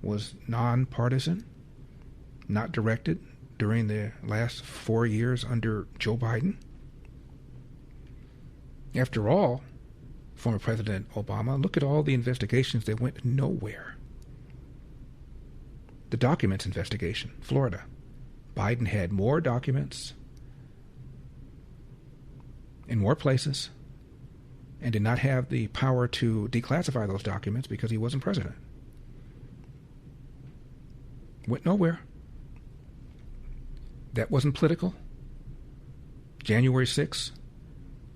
was nonpartisan, not directed during the last 4 years under Joe Biden? After all, former President Obama, look at all the investigations that went nowhere. The documents investigation, Florida. Biden had more documents in more places and did not have the power to declassify those documents because he wasn't president. Went nowhere. That wasn't political. January 6th,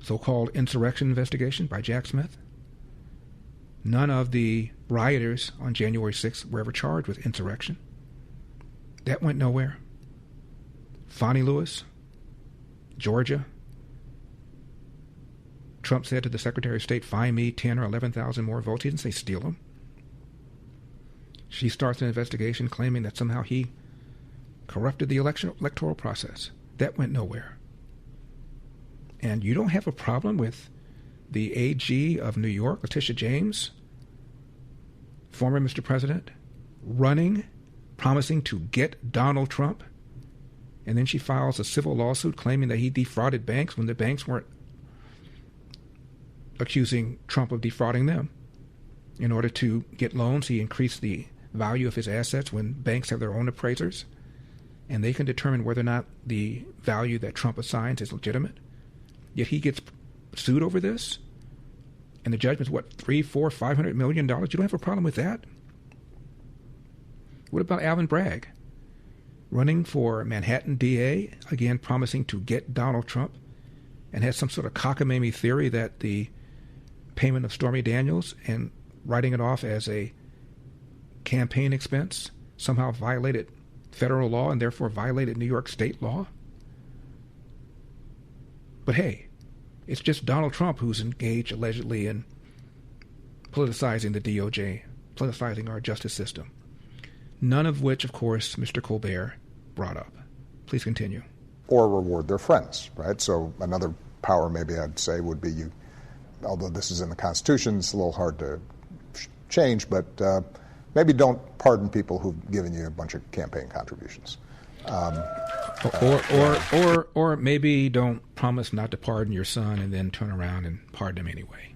so-called insurrection investigation by Jack Smith. None of the rioters on January 6th were ever charged with insurrection. That went nowhere. Fonnie Lewis, Georgia. Trump said to the Secretary of State, find me 10 or 11,000 more votes. He didn't say steal them. She starts an investigation claiming that somehow he corrupted the electoral process. That went nowhere. And you don't have a problem with the AG of New York, Letitia James, former Mr. President, running, promising to get Donald Trump, and then she files a civil lawsuit claiming that he defrauded banks when the banks weren't accusing Trump of defrauding them. In order to get loans, he increased the value of his assets when banks have their own appraisers, and they can determine whether or not the value that Trump assigns is legitimate. Yet he gets sued over this, and the judgment's what, $300, $400, $500 million? You don't have a problem with that? What about Alvin Bragg, running for Manhattan DA, again promising to get Donald Trump, and has some sort of cockamamie theory that the payment of Stormy Daniels and writing it off as a campaign expense somehow violated federal law and therefore violated New York state law? But hey, it's just Donald Trump who's engaged allegedly in politicizing the DOJ, politicizing our justice system. None of which, of course, Mr. Colbert brought up. Please continue. Or reward their friends, right? So another power maybe I'd say would be you, although this is in the Constitution, it's a little hard to change, but maybe don't pardon people who've given you a bunch of campaign contributions. Or maybe don't promise not to pardon your son and then turn around and pardon him anyway.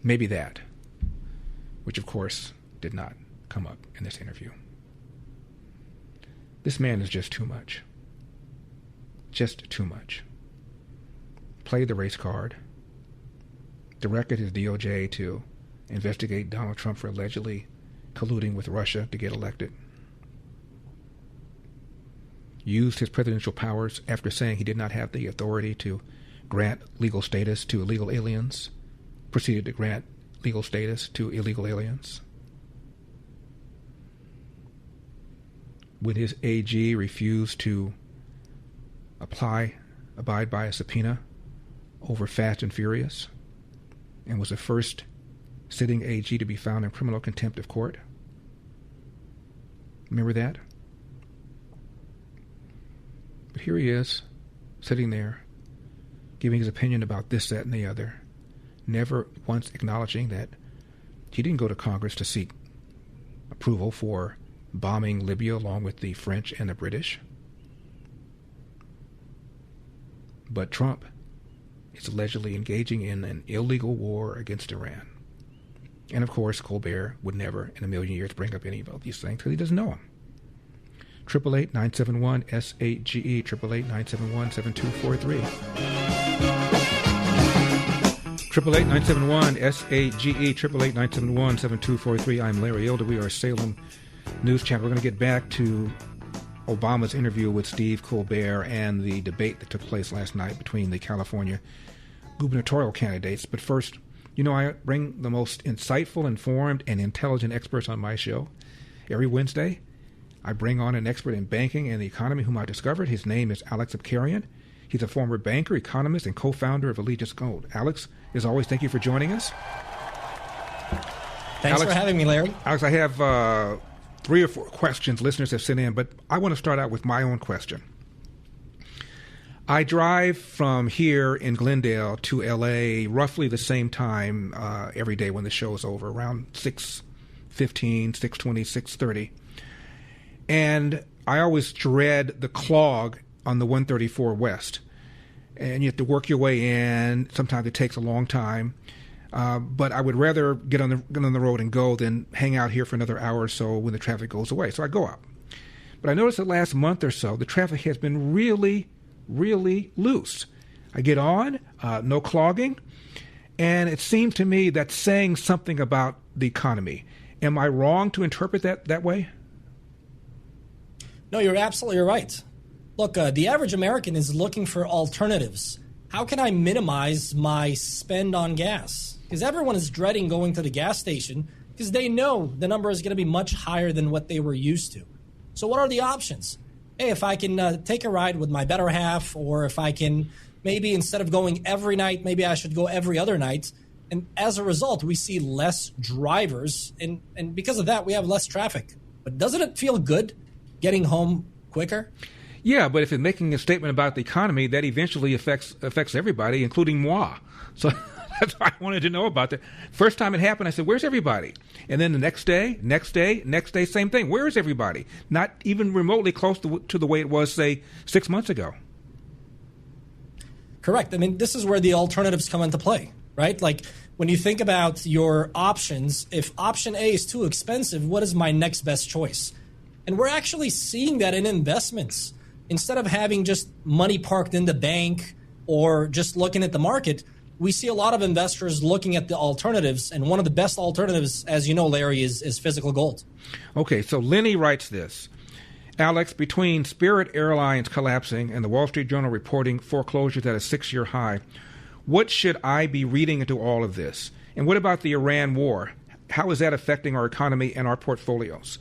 Maybe that, which of course did not come up in this interview. This man is just too much. Just too much. Played the race card, directed his DOJ to investigate Donald Trump for allegedly colluding with Russia to get elected. Used his presidential powers after saying he did not have the authority to grant legal status to illegal aliens, proceeded to grant legal status to illegal aliens. When his AG refused to abide by a subpoena over Fast and Furious, and was the first sitting AG to be found in criminal contempt of court. Remember that? But here he is, sitting there, giving his opinion about this, that, and the other, never once acknowledging that he didn't go to Congress to seek approval for bombing Libya along with the French and the British. But Trump is allegedly engaging in an illegal war against Iran. And of course, Colbert would never in a million years bring up any of these things because he doesn't know them. 888-971-SAGE, 888-971-7243. 888-971-SAGE, 888-971-7243. I'm Larry Elder. We are Salem News Channel. We're going to get back to Obama's interview with Steve Colbert and the debate that took place last night between the California gubernatorial candidates. But first, you know, I bring the most insightful, informed, and intelligent experts on my show. Every Wednesday, I bring on an expert in banking and the economy whom I discovered. His name is Alex Abkarian. He's a former banker, economist, and co-founder of Allegiance Gold. Alex, as always, thank you for joining us. Thanks for having me, Larry. Alex, I have 3 or 4 questions listeners have sent in, but I want to start out with my own question. I drive from here in Glendale to L.A. roughly the same time every day when the show is over, around 6:15, 6:20, 6:30. And I always dread the clog on the 134 West. And you have to work your way in. Sometimes it takes a long time. But I would rather get on the road and go than hang out here for another hour or so when the traffic goes away. So I go out. But I noticed the last month or so, the traffic has been really, really loose. I get on, no clogging, and it seems to me that's saying something about the economy. Am I wrong to interpret that way? No, you're absolutely right. Look, the average American is looking for alternatives. How can I minimize my spend on gas? Because everyone is dreading going to the gas station because they know the number is going to be much higher than what they were used to. So what are the options? Hey, if I can take a ride with my better half, or if I can maybe instead of going every night, maybe I should go every other night. And as a result, we see less drivers. And because of that, we have less traffic. But doesn't it feel good getting home quicker? Yeah, but if it's making a statement about the economy, that eventually affects everybody, including moi. So that's why I wanted to know about that. First time it happened, I said, where's everybody? And then the next day, same thing. Where is everybody? Not even remotely close to the way it was, say, 6 months ago. Correct. I mean, this is where the alternatives come into play, right? Like when you think about your options, if option A is too expensive, what is my next best choice? And we're actually seeing that in investments. Instead of having just money parked in the bank or just looking at the market, we see a lot of investors looking at the alternatives. And one of the best alternatives, as you know, Larry, is physical gold. Okay, so Lenny writes this. Alex, between Spirit Airlines collapsing and the Wall Street Journal reporting foreclosures at a 6-year high, what should I be reading into all of this? And what about the Iran war? How is that affecting our economy and our portfolios?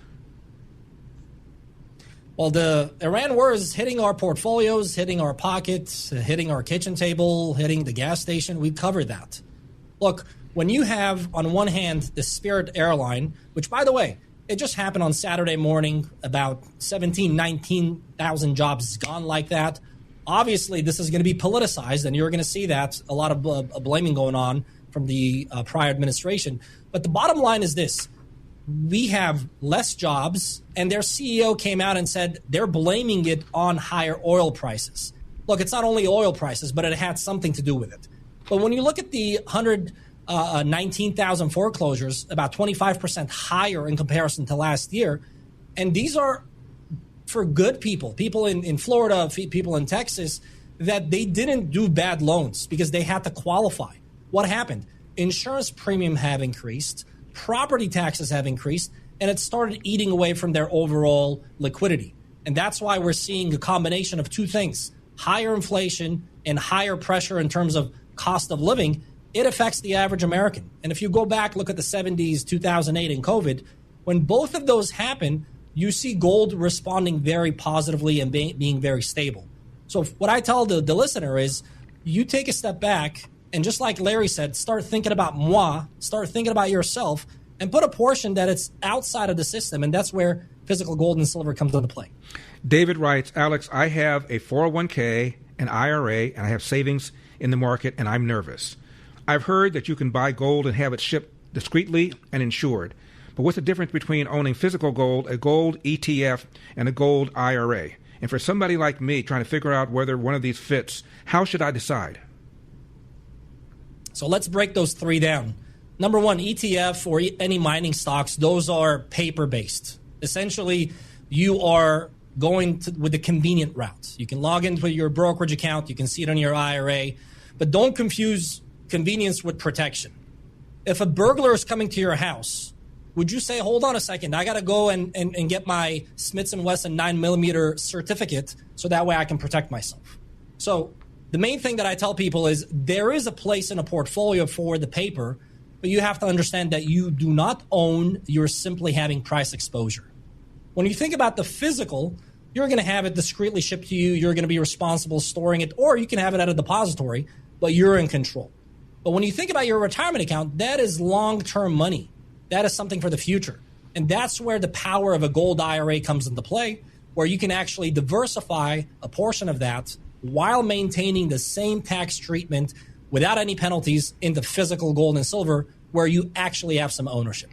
Well, the Iran war is hitting our portfolios, hitting our pockets, hitting our kitchen table, hitting the gas station. We covered that. Look, when you have, on one hand, the Spirit airline, which, by the way, it just happened on Saturday morning, about 19,000 jobs gone like that. Obviously, this is going to be politicized, and you're going to see that, a lot of blaming going on from the prior administration. But the bottom line is this. We have less jobs, and their CEO came out and said they're blaming it on higher oil prices. Look, it's not only oil prices, but it had something to do with it. But when you look at the 119,000 foreclosures, about 25% higher in comparison to last year, and these are for good people in Florida, people in Texas, that they didn't do bad loans because they had to qualify. What happened? Insurance premium have increased. Property taxes have increased, and it started eating away from their overall liquidity. And that's why we're seeing a combination of two things: higher inflation and higher pressure in terms of cost of living. It affects the average American. And if you go back, look at the 70s, 2008, and COVID, when both of those happen, you see gold responding very positively and being very stable. So what I tell the listener is, you take a step back and, just like Larry said, start thinking about moi, start thinking about yourself, and put a portion that it's outside of the system. And that's where physical gold and silver comes into play. David writes, Alex, I have a 401k, an IRA, and I have savings in the market, and I'm nervous. I've heard that you can buy gold and have it shipped discreetly and insured. But what's the difference between owning physical gold, a gold ETF, and a gold IRA? And for somebody like me trying to figure out whether one of these fits, how should I decide? So let's break those three down. Number one, ETF or any mining stocks, those are paper-based. Essentially, you are going with the convenient route. You can log into your brokerage account. You can see it on your IRA. But don't confuse convenience with protection. If a burglar is coming to your house, would you say, hold on a second, I got to go and get my Smith & Wesson 9mm certificate so that way I can protect myself? So the main thing that I tell people is there is a place in a portfolio for the paper, but you have to understand that you do not own, you're simply having price exposure. When you think about the physical, you're going to have it discreetly shipped to you, you're going to be responsible storing it, or you can have it at a depository, but you're in control. But when you think about your retirement account, that is long-term money. That is something for the future. And that's where the power of a gold IRA comes into play, where you can actually diversify a portion of that while maintaining the same tax treatment without any penalties into physical gold and silver, where you actually have some ownership.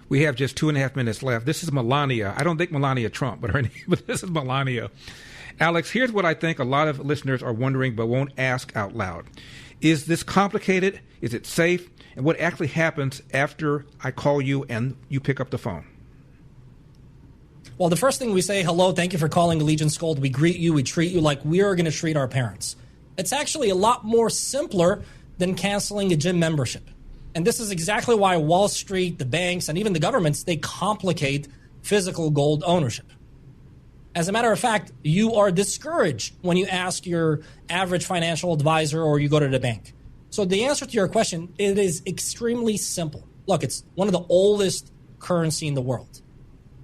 We have just 2.5 minutes left. This is Melania. I don't think Melania Trump, but her name, but this is Melania. Alex, here's what I think a lot of listeners are wondering but won't ask out loud. Is this complicated? Is it safe? And what actually happens after I call you and you pick up the phone? Well, the first thing we say, hello, thank you for calling Allegiance Gold. We greet you, we treat you like we are going to treat our parents. It's actually a lot more simpler than canceling a gym membership. And this is exactly why Wall Street, the banks, and even the governments, they complicate physical gold ownership. As a matter of fact, you are discouraged when you ask your average financial advisor or you go to the bank. So the answer to your question, it is extremely simple. Look, it's one of the oldest currency in the world.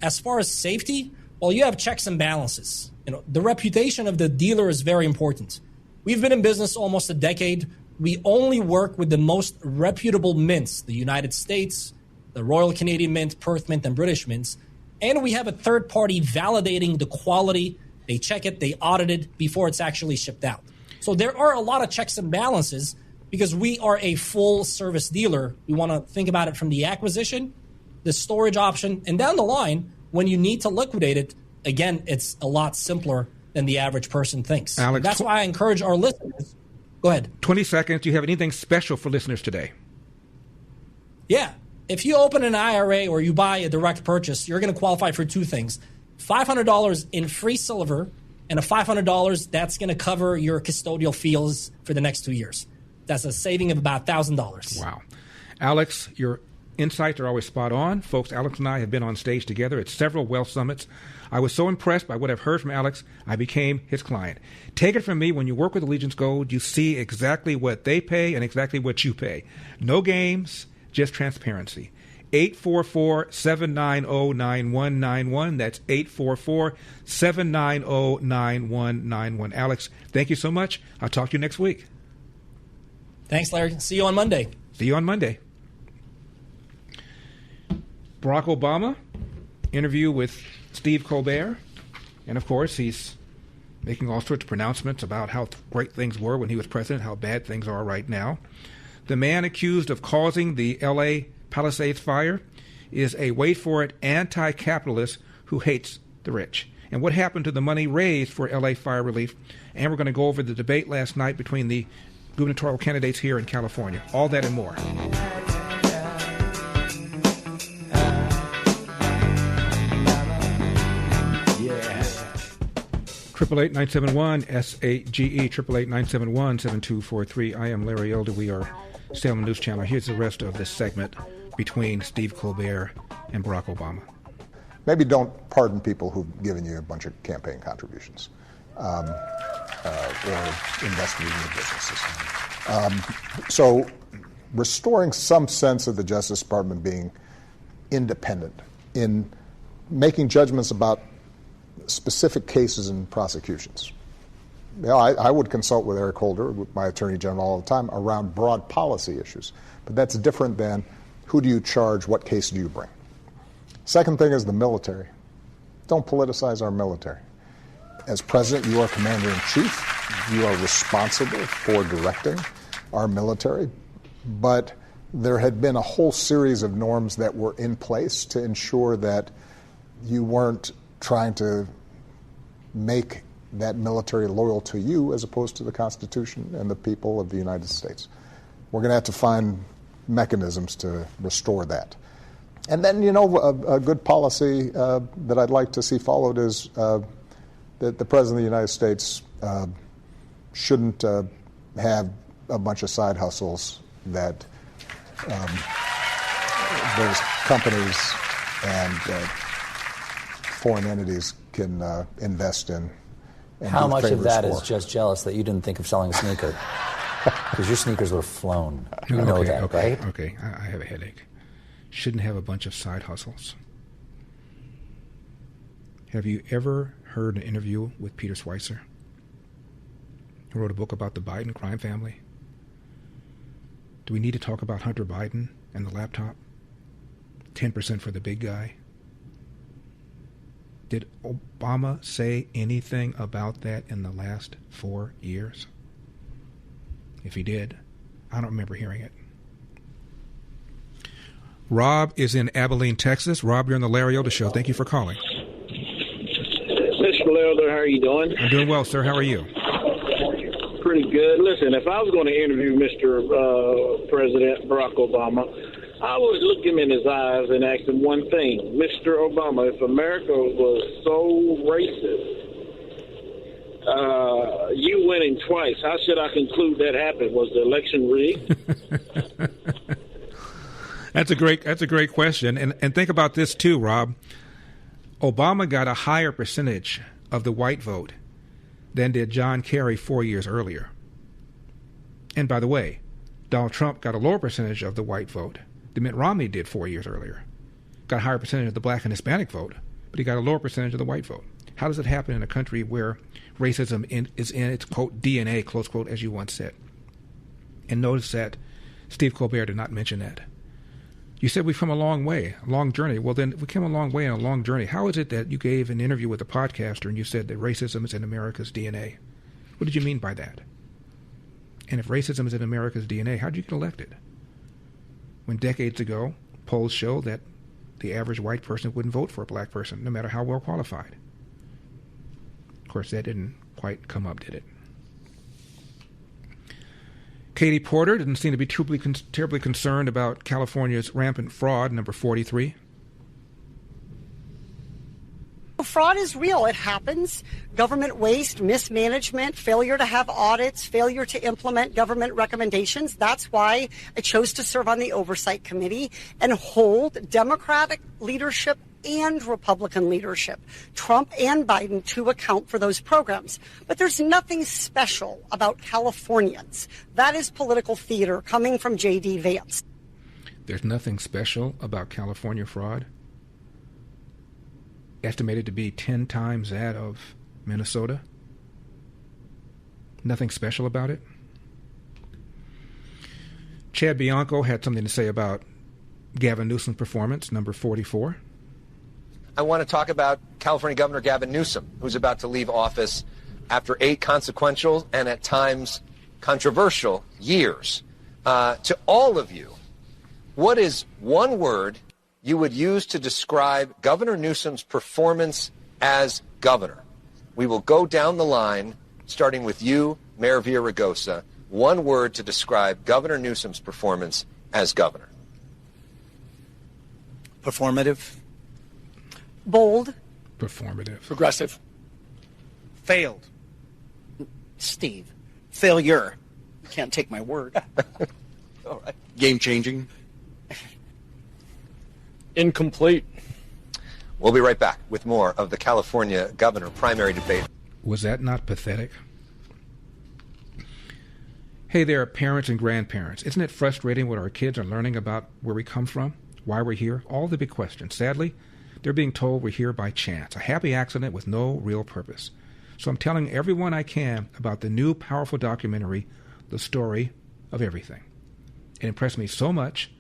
As far as safety, well, you have checks and balances. The reputation of the dealer is very important. We've been in business almost a decade. We only work with the most reputable mints, the United States, the Royal Canadian Mint, Perth Mint, and British Mints. And we have a third party validating the quality. They check it, they audit it before it's actually shipped out. So there are a lot of checks and balances because we are a full service dealer. We want to think about it from the acquisition, the storage option, and down the line, when you need to liquidate it, again, it's a lot simpler than the average person thinks. Alex, that's why I encourage our listeners. Go ahead. 20 seconds. Do you have anything special for listeners today? Yeah. If you open an IRA or you buy a direct purchase, you're going to qualify for two things. $500 in free silver and a $500 that's going to cover your custodial fees for the next 2 years. That's a saving of about $1,000. Wow. Alex, your insights are always spot on. Folks, Alex and I have been on stage together at several wealth summits. I was so impressed by what I've heard from Alex, I became his client. Take it from me, when you work with Allegiance Gold, you see exactly what they pay and exactly what you pay. No games, just transparency. 844-790-9191. That's 844-790-9191. Alex, thank you so much. I'll talk to you next week. Thanks, Larry. See you on Monday. See you on Monday. Barack Obama, interview with Steve Colbert. And, of course, he's making all sorts of pronouncements about how great things were when he was president, how bad things are right now. The man accused of causing the L.A. Palisades fire is a, wait for it, anti-capitalist who hates the rich. And what happened to the money raised for L.A. fire relief? And we're going to go over the debate last night between the gubernatorial candidates here in California. All that and more. Triple 8-971-SAGE, 888-971-7243. I am Larry Elder. We are Salem News Channel. Here's the rest of this segment between Steve Colbert and Barack Obama. maybe don't pardon people who've given you a bunch of campaign contributions or invested in your businesses. So restoring some sense of the Justice Department being independent in making judgments about specific cases and prosecutions. You know, I would consult with Eric Holder, with my Attorney General, all the time around broad policy issues. But that's different than who do you charge, what case do you bring. Second thing is the military. Don't politicize our military. As president, you are commander-in-chief. You are responsible for directing our military. But there had been a whole series of norms that were in place to ensure that you weren't trying to make that military loyal to you as opposed to the Constitution and the people of the United States. We're going to have to find mechanisms to restore that. And then, you know, a good policy that I'd like to see followed is that the President of the United States shouldn't have a bunch of side hustles that those companies and foreign entities can invest in. How much of that is just jealous that you didn't think of selling a sneaker? Because your sneakers were flown. You know that, right? Okay, I have a headache. Shouldn't have a bunch of side hustles. Have you ever heard an interview with Peter Schweizer, who wrote a book about the Biden crime family? Do we need to talk about Hunter Biden and the laptop? 10% for the big guy? Did Obama say anything about that in the last 4 years? If he did, I don't remember hearing it. Rob is in Abilene, Texas. Rob, you're on the Larry Elder Show. Thank you for calling. Mr. Elder, how are you doing? I'm doing well, sir. How are you? Pretty good. Listen, if I was going to interview Mr. President Barack Obama, I would look him in his eyes and ask him one thing. Mr. Obama, if America was so racist, you winning twice, how should I conclude that happened? Was the election rigged? That's a great question. And think about this too, Rob. Obama got a higher percentage of the white vote than did John Kerry 4 years earlier. And by the way, Donald Trump got a lower percentage of the white vote than Mitt Romney did 4 years earlier. Got a higher percentage of the black and Hispanic vote, but he got a lower percentage of the white vote. How does it happen in a country where racism is in its, quote, DNA, close quote, as you once said? And notice that Steve Colbert did not mention that. You said we've come a long way, a long journey. Well, then, if we came a long way in a long journey, how is it that you gave an interview with a podcaster and you said that racism is in America's DNA? What did you mean by that? And if racism is in America's DNA, how did you get elected? When decades ago, polls show that the average white person wouldn't vote for a black person, no matter how well qualified. Of course, that didn't quite come up, did it? Katie Porter didn't seem to be terribly concerned about California's rampant fraud, number 43. Fraud is real. It happens. Government waste, mismanagement, failure to have audits, failure to implement government recommendations. That's why I chose to serve on the Oversight Committee and hold Democratic leadership and Republican leadership, Trump and Biden, to account for those programs. But there's nothing special about Californians. That is political theater coming from J.D. Vance. There's nothing special about California fraud? Estimated to be 10 times that of Minnesota? Nothing special about it? Chad Bianco had something to say about Gavin Newsom's performance, number 44. I want to talk about California Governor Gavin Newsom, who's about to leave office after 8 consequential and at times controversial years. To all of you, what is one word you would use to describe Governor Newsom's performance as governor? We will go down the line, starting with you, Mayor Villaraigosa. One word to describe Governor Newsom's performance as governor. Performative. Bold. Performative. Progressive. Failed. Steve. Failure. You can't take my word. All right. Game changing. Incomplete. We'll be right back with more of the California governor primary debate. Was that not pathetic? Hey there, parents and grandparents. Isn't it frustrating what our kids are learning about where we come from, why we're here, all the big questions? Sadly, they're being told we're here by chance, a happy accident with no real purpose. So I'm telling everyone I can about the new powerful documentary, The Story of Everything. It impressed me so much,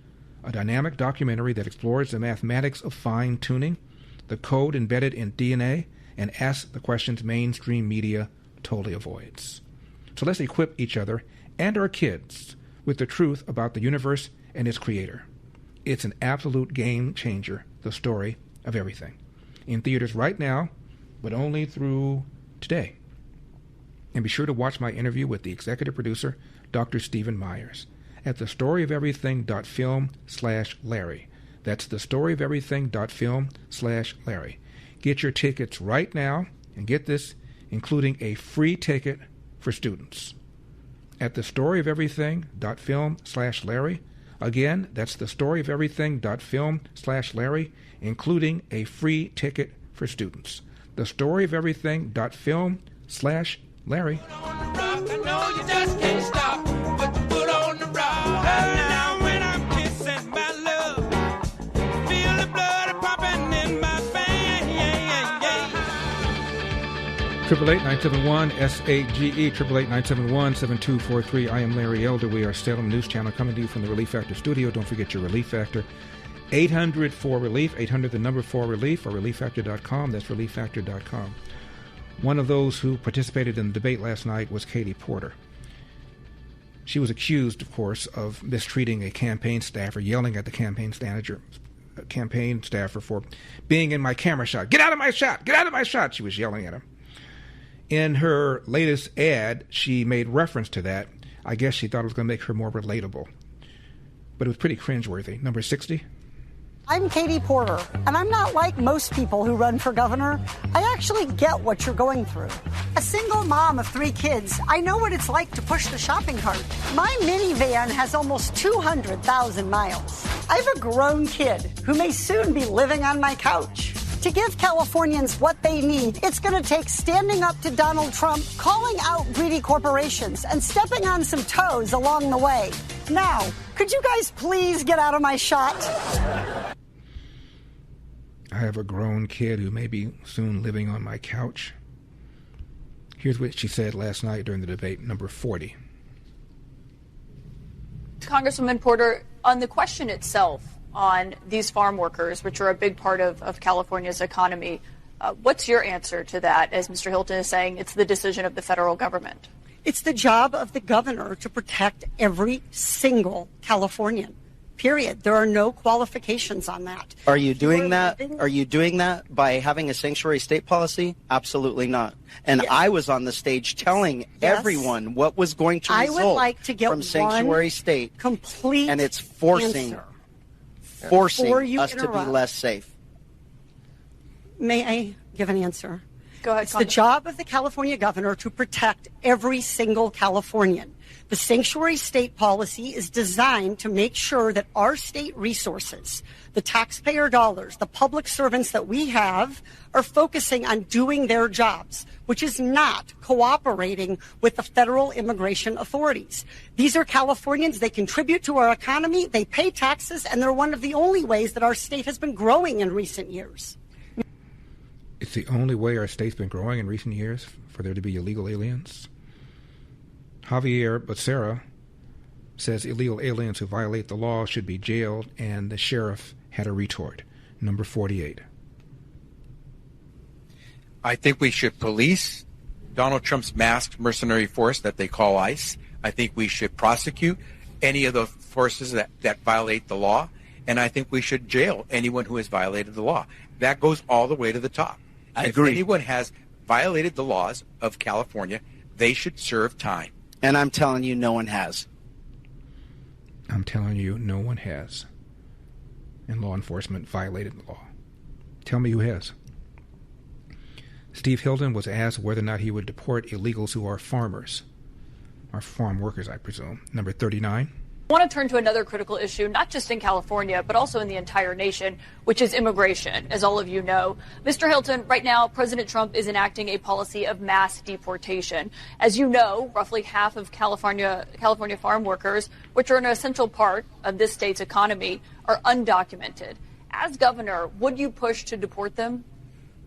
a dynamic documentary that explores the mathematics of fine-tuning, the code embedded in DNA, and asks the questions mainstream media totally avoids. So let's equip each other and our kids with the truth about the universe and its creator. It's an absolute game changer, The Story of Everything. In theaters right now, but only through today. And be sure to watch my interview with the executive producer, Dr. Stephen Myers, at thestoryofeverything.film/Larry. That's thestoryofeverything.film/Larry. Get your tickets right now, and get this, including a free ticket for students. At thestoryofeverything.film/Larry. Again, that's thestoryofeverything.film/Larry, including a free ticket for students. Thestoryofeverything.film/Larry. I know you just can't stop, but you put on the rock. Now when I'm kissing my love, feel the blood pumping in my veins. 888-971-SAGE, 888-971-7243. I am Larry Elder. We are Salem News Channel coming to you from the Relief Factor studio. Don't forget your Relief Factor. 800-4RELIEF, 800 the number 4RELIEF, or relieffactor.com. That's relieffactor.com. One of those who participated in the debate last night was Katie Porter. She was accused, of course, of mistreating a campaign staffer, yelling at the campaign staffer for being in my camera shot. Get out of my shot! Get out of my shot! She was yelling at him. In her latest ad, she made reference to that. I guess she thought it was going to make her more relatable. But it was pretty cringeworthy. Number 60. I'm Katie Porter, and I'm not like most people who run for governor. I actually get what you're going through. A single mom of 3 kids, I know what it's like to push the shopping cart. My minivan has almost 200,000 miles. I have a grown kid who may soon be living on my couch. To give Californians what they need, it's going to take standing up to Donald Trump, calling out greedy corporations, and stepping on some toes along the way. Now, could you guys please get out of my shot? I have a grown kid who may be soon living on my couch. Here's what she said last night during the debate, number 40. Congresswoman Porter, on the question itself, on these farm workers, which are a big part of California's economy, what's your answer to that? As Mr. Hilton is saying, it's the decision of the federal government. It's the job of the governor to protect every single Californian. Period. There are no qualifications on that. Are you doing that? Are you doing that by having a sanctuary state policy? Absolutely not. And yes. I was on the stage telling everyone what was going to result I would like to get from sanctuary state. Complete and it's forcing us to be less safe. May I give an answer? Go ahead. It's the job of the California governor to protect every single Californian. The sanctuary state policy is designed to make sure that our state resources, the taxpayer dollars, the public servants that we have, are focusing on doing their jobs, which is not cooperating with the federal immigration authorities. These are Californians. They contribute to our economy. They pay taxes, and they're one of the only ways that our state has been growing in recent years. It's the only way our state's been growing in recent years for there to be illegal aliens. Javier Becerra says illegal aliens who violate the law should be jailed, and the sheriff had a retort. Number 48. I think we should police Donald Trump's masked mercenary force that they call ICE. I think we should prosecute any of the forces that violate the law, and I think we should jail anyone who has violated the law. That goes all the way to the top. I agree. If anyone has violated the laws of California, they should serve time. And I'm telling you, no one has. I'm telling you, no one has. And law enforcement violated the law. Tell me who has. Steve Hilton was asked whether or not he would deport illegals who are farmers. Or farm workers, I presume. Number 39. I want to turn to another critical issue, not just in California, but also in the entire nation, which is immigration, as all of you know. Mr. Hilton, right now, President Trump is enacting a policy of mass deportation. As you know, roughly half of California farm workers, which are an essential part of this state's economy, are undocumented. As governor, would you push to deport them?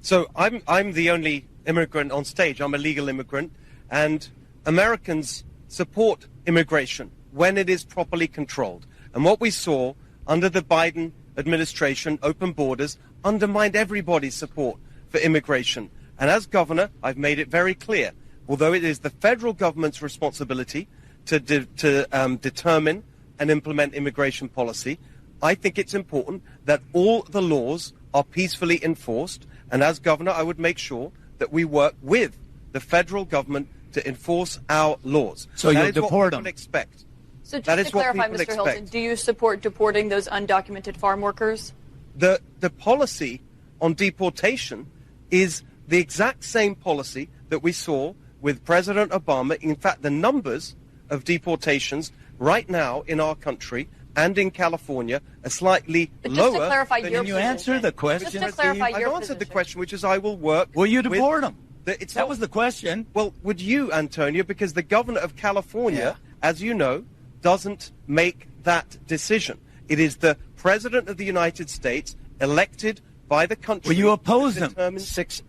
So I'm the only immigrant on stage. I'm a legal immigrant, and Americans support immigration when it is properly controlled. And what we saw under the Biden administration, open borders, undermined everybody's support for immigration. And as governor, I've made it very clear, although it is the federal government's responsibility to determine and implement immigration policy, I think it's important that all the laws are peacefully enforced. And as governor, I would make sure that we work with the federal government to enforce our laws. So you'll deport them? Expect. So just to clarify, Mr. Hilton, do you support deporting those undocumented farm workers? The policy on deportation is the exact same policy that we saw with President Obama. In fact, the numbers of deportations right now in our country and in California are slightly lower. To clarify than your you position. answer the question. Just to clarify your I've answered the question, which is I will work. Will you deport them? That was the question. Well, would you, Antonio? Because the governor of California, as you know, doesn't make that decision. It is the president of the United States, elected by the country. Will you oppose them? Six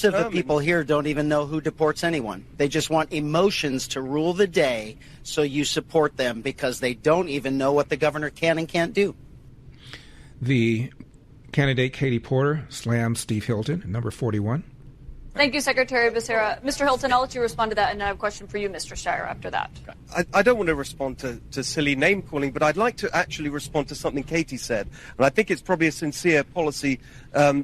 of the people here don't even know who deports anyone. They just want emotions to rule the day, so you support them because they don't even know what the governor can and can't do. The candidate, Katie Porter, slams Steve Hilton, number 41. Thank you, Secretary Becerra. Mr. Hilton, I'll let you respond to that, and I have a question for you, Mr. Steyer, after that. I don't want to respond to silly name-calling, but I'd like to actually respond to something Katie said. And I think it's probably a sincere policy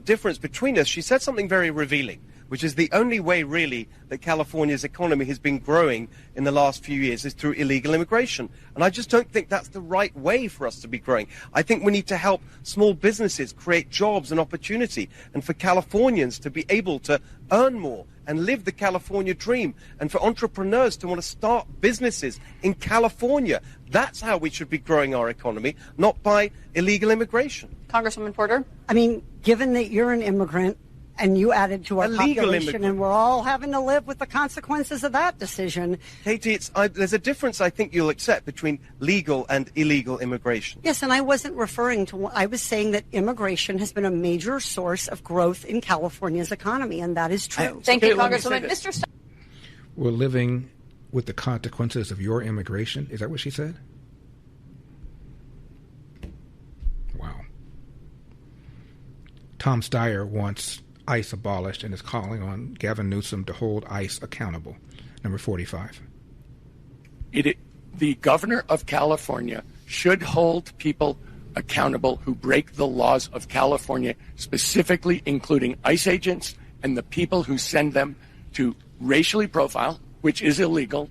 difference between us. She said something very revealing, which is the only way, really, that California's economy has been growing in the last few years is through illegal immigration. And I just don't think that's the right way for us to be growing. I think we need to help small businesses create jobs and opportunity, and for Californians to be able to earn more and live the California dream, and for entrepreneurs to want to start businesses in California. That's how we should be growing our economy, not by illegal immigration. Congresswoman Porter? I mean, given that you're an immigrant, and you added to our population, and we're all having to live with the consequences of that decision. Katie, there's a difference I think you'll accept between legal and illegal immigration. Yes, and I wasn't referring to, I was saying that immigration has been a major source of growth in California's economy, and that is true. Thank you, Congresswoman. Mr. We're living with the consequences of your immigration. Is that what she said? Wow. Tom Steyer wants ICE abolished and is calling on Gavin Newsom to hold ICE accountable. Number 45. The governor of California should hold people accountable who break the laws of California, specifically including ICE agents and the people who send them to racially profile, which is illegal,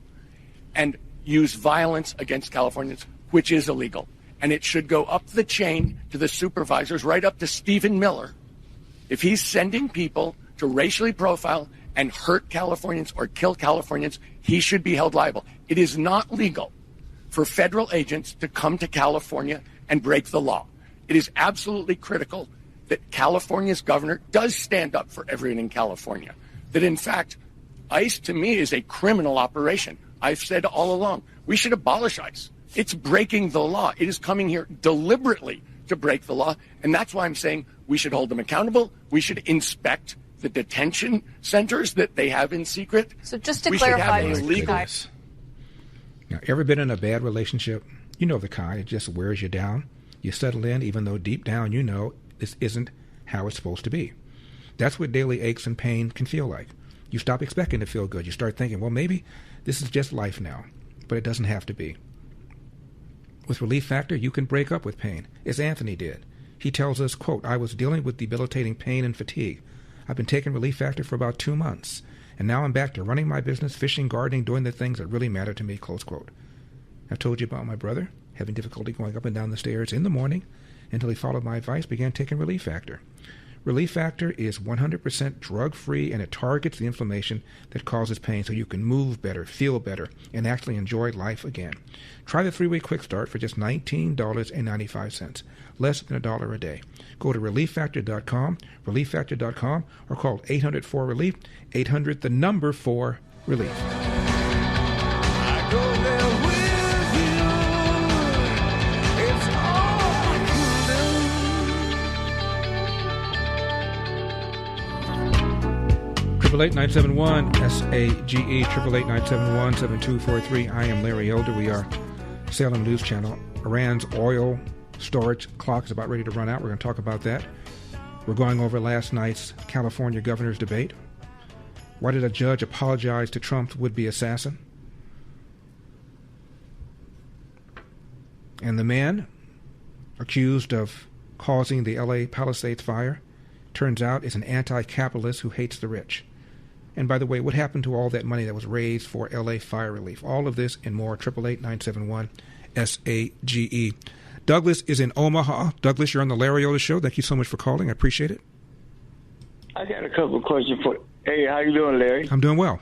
and use violence against Californians, which is illegal. And it should go up the chain to the supervisors, right up to Stephen Miller. If he's sending people to racially profile and hurt Californians or kill Californians, he should be held liable. It is not legal for federal agents to come to California and break the law. It is absolutely critical that California's governor does stand up for everyone in California. That, in fact, ICE, to me, is a criminal operation. I've said all along, we should abolish ICE. It's breaking the law. It is coming here deliberately to break the law, and that's why I'm saying we should hold them accountable. We should inspect the detention centers that they have in secret. So just to clarify, Now, ever been in a bad relationship? You know the kind. It just wears you down. You settle in even though deep down you know this isn't how it's supposed to be. That's what daily aches and pain can feel like. You stop expecting to feel good. You start thinking, well, maybe this is just life now. But it doesn't have to be. With Relief Factor, you can break up with pain, as Anthony did. He tells us, quote, I was dealing with debilitating pain and fatigue. I've been taking Relief Factor for about 2 months, and now I'm back to running my business, fishing, gardening, doing the things that really matter to me, close quote. I've told you about my brother, having difficulty going up and down the stairs in the morning, until he followed my advice, began taking Relief Factor. Relief Factor is 100% drug-free, and it targets the inflammation that causes pain so you can move better, feel better, and actually enjoy life again. Try the 3-week quick start for just $19.95, less than $1 a day. Go to relieffactor.com, relieffactor.com, or call 800-4-RELIEF, 800-4-RELIEF. I go there with you. It's all I can do. 888-971-SAGE, 888-971-7243. I am Larry Elder. We are Salem News Channel. Iran's oil storage clock is about ready to run out. We're going to talk about that. We're going over last night's California governor's debate. Why did a judge apologize to Trump's would-be assassin? And the man accused of causing the LA Palisades fire turns out is an anti-capitalist who hates the rich. And by the way, what happened to all that money that was raised for LA fire relief? All of this and more, 888-971-SAGE. Douglas is in Omaha. Douglas, you're on the Larry Elder Show. Thank you so much for calling. I appreciate it. I got a couple of questions for you. Hey, how you doing, Larry? I'm doing well.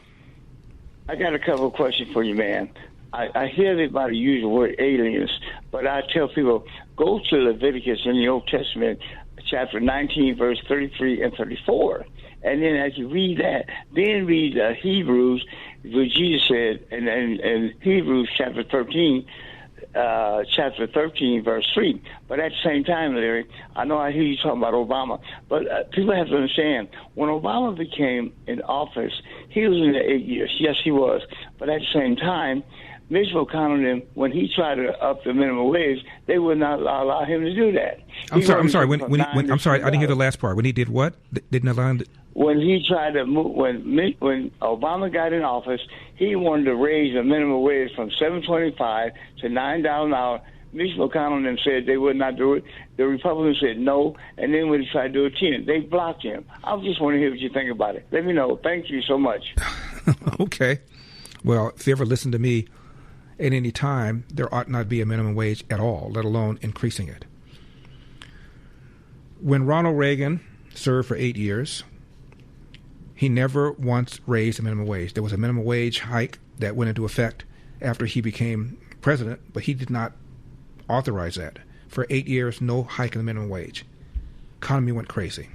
I got a couple of questions for you, man. I hear everybody use the word aliens, but I tell people, go to Leviticus in the Old Testament, chapter 19, verse 33 and 34. And then as you read that, then read Hebrews, what Jesus said, and Hebrews chapter 13, verse 3. But at the same time, Larry, I know I hear you talking about Obama, but people have to understand, when Obama became in office, he was in the 8 years. Yes, he was. But at the same time, Mitch McConnell, when he tried to up the minimum wage, they would not allow him to do that. I'm sorry. I'm sorry. I didn't hear the last part. When he did what? Didn't allow him to... When he tried to move, when Obama got in office, he wanted to raise the minimum wage from $7.25 to $9 an hour. Mitch McConnell then said they would not do it. The Republicans said no, and then when he tried to do it, 10, they blocked him. I just want to hear what you think about it. Let me know. Thank you so much. Okay. Well, if you ever listen to me at any time, there ought not be a minimum wage at all, let alone increasing it. When Ronald Reagan served for 8 years, he never once raised the minimum wage. There was a minimum wage hike that went into effect after he became president, but he did not authorize that. For 8 years, no hike in the minimum wage. Economy went crazy.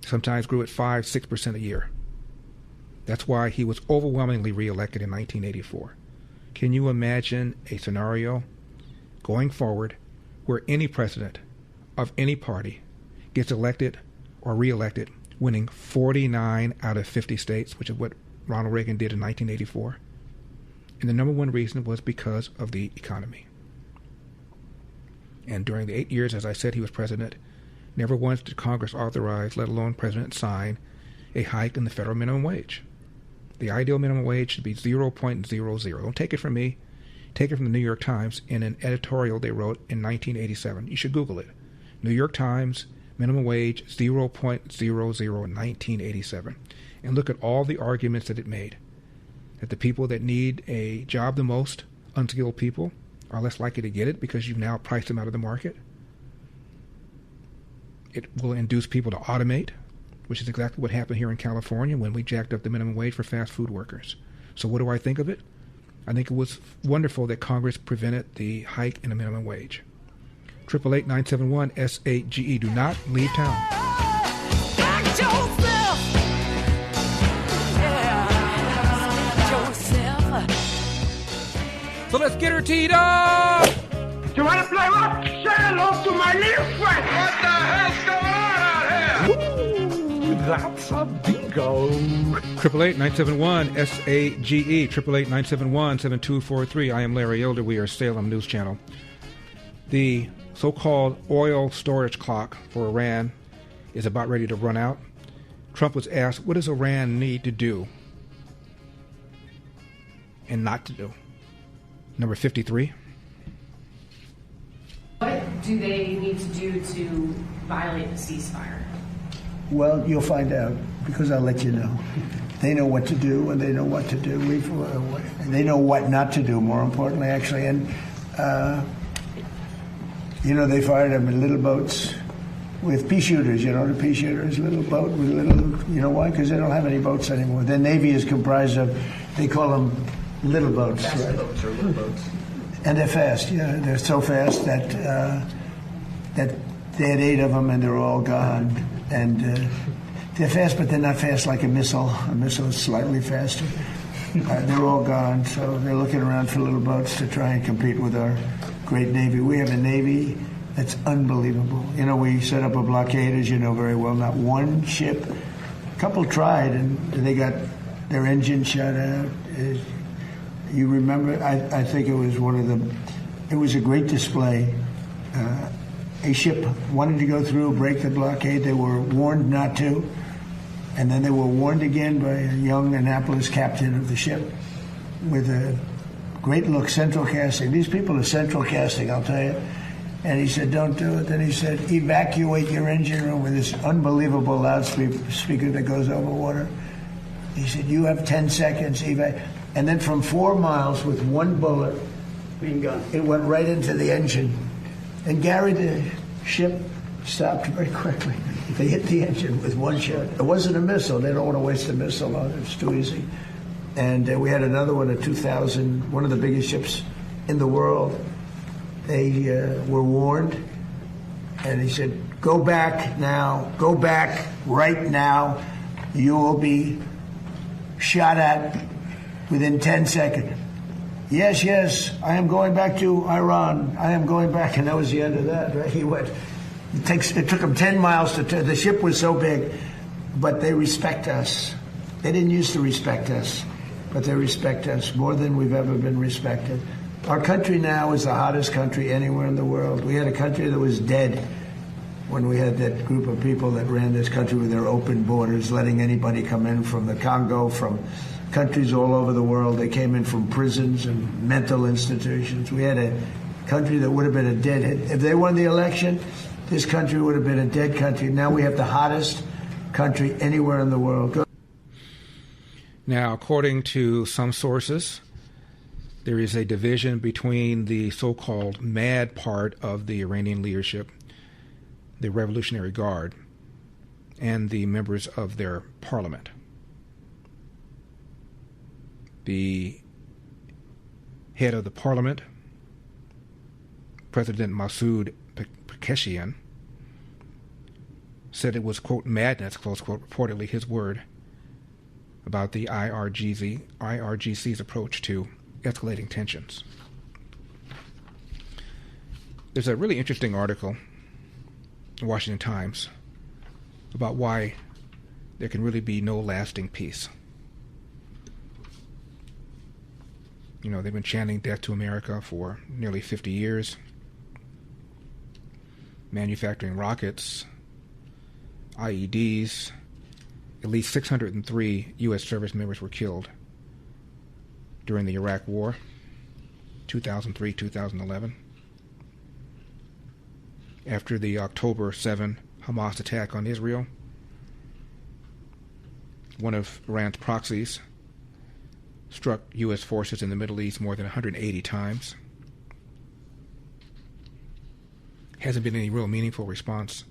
Sometimes grew at 5-6% a year. That's why he was overwhelmingly reelected in 1984. Can you imagine a scenario going forward where any president of any party gets elected or reelected, winning 49 out of 50 states, which is what Ronald Reagan did in 1984? And the number one reason was because of the economy. And during the 8 years, as I said, he was president, never once did Congress authorize, let alone President sign, a hike in the federal minimum wage. The ideal minimum wage should be 0.00. Don't take it from me. Take it from the New York Times in an editorial they wrote in 1987. You should Google it. New York Times, minimum wage 0.00 in 1987. And look at all the arguments that it made. That the people that need a job the most, unskilled people, are less likely to get it because you've now priced them out of the market. It will induce people to automate, which is exactly what happened here in California when we jacked up the minimum wage for fast food workers. So what do I think of it? I think it was wonderful that Congress prevented the hike in the minimum wage. 888-971-SAGE. Do not leave town. Act yourself. Yeah. Act yourself. So let's get her teed up! You want to play rough? Say hello to my little friend. What the hell's going on out here? That's a bingo. 888-971-SAGE. 888-971-7243. I am Larry Elder. We are Salem News Channel. The so-called oil storage clock for Iran is about ready to run out. Trump was asked, what does Iran need to do and not to do? Number 53. What do they need to do to violate the ceasefire? Well, you'll find out because I'll let you know. They know what to do and they know what to do. They know what not to do, more importantly, actually. And, they fired them in little boats with pea shooters, the pea shooters, little boat with why? Because they don't have any boats anymore. Their Navy is comprised of, they call them little boats. Fast right? boats or little boats. And they're fast, they're so fast that they had 8 of them and they're all gone. And they're fast, but they're not fast like a missile. A missile is slightly faster. They're all gone, so they're looking around for little boats to try and compete with our great Navy. We have a Navy that's unbelievable. We set up a blockade, as you know very well. Not one ship. A couple tried, and they got their engine shut out. You remember? I think it was it was a great display. A ship wanted to go through, break the blockade. They were warned not to. And then they were warned again by a young Annapolis captain of the ship with a great look, central casting. These people are central casting, I'll tell you. And he said, don't do it. Then he said, evacuate your engine room with this unbelievable loudspeaker that goes over water. He said, you have 10 seconds. And then from 4 miles with one bullet, it went right into the engine. And Gary, the ship stopped very quickly. They hit the engine with one shot. It wasn't a missile. They don't want to waste a missile on it. It's too easy. And we had another one, a 2000, one of the biggest ships in the world. They were warned. And he said, go back now. Go back right now. You will be shot at within 10 seconds. Yes, I am going back to Iran. I am going back. And that was the end of that, right? He went. It took them 10 miles to turn. The ship was so big, but they respect us. They didn't used to respect us, but they respect us more than we've ever been respected. Our country now is the hottest country anywhere in the world. We had a country that was dead when we had that group of people that ran this country with their open borders, letting anybody come in from the Congo, from countries all over the world. They came in from prisons and mental institutions. We had a country that would have been a dead. If they won the election, this country would have been a dead country. Now we have the hottest country anywhere in the world. Now, according to some sources, there is a division between the so-called mad part of the Iranian leadership, the Revolutionary Guard, and the members of their parliament. The head of the parliament, President Masoud Pezeshkian, said it was, quote, madness, close quote, reportedly his word, about the IRGC's approach to escalating tensions. There's a really interesting article in the Washington Times about why there can really be no lasting peace. They've been chanting death to America for nearly 50 years, manufacturing rockets, IEDs. At least 603 U.S. service members were killed during the Iraq War, 2003-2011. After the October 7 Hamas attack on Israel, one of Iran's proxies struck U.S. forces in the Middle East more than 180 times. Hasn't been any real meaningful response,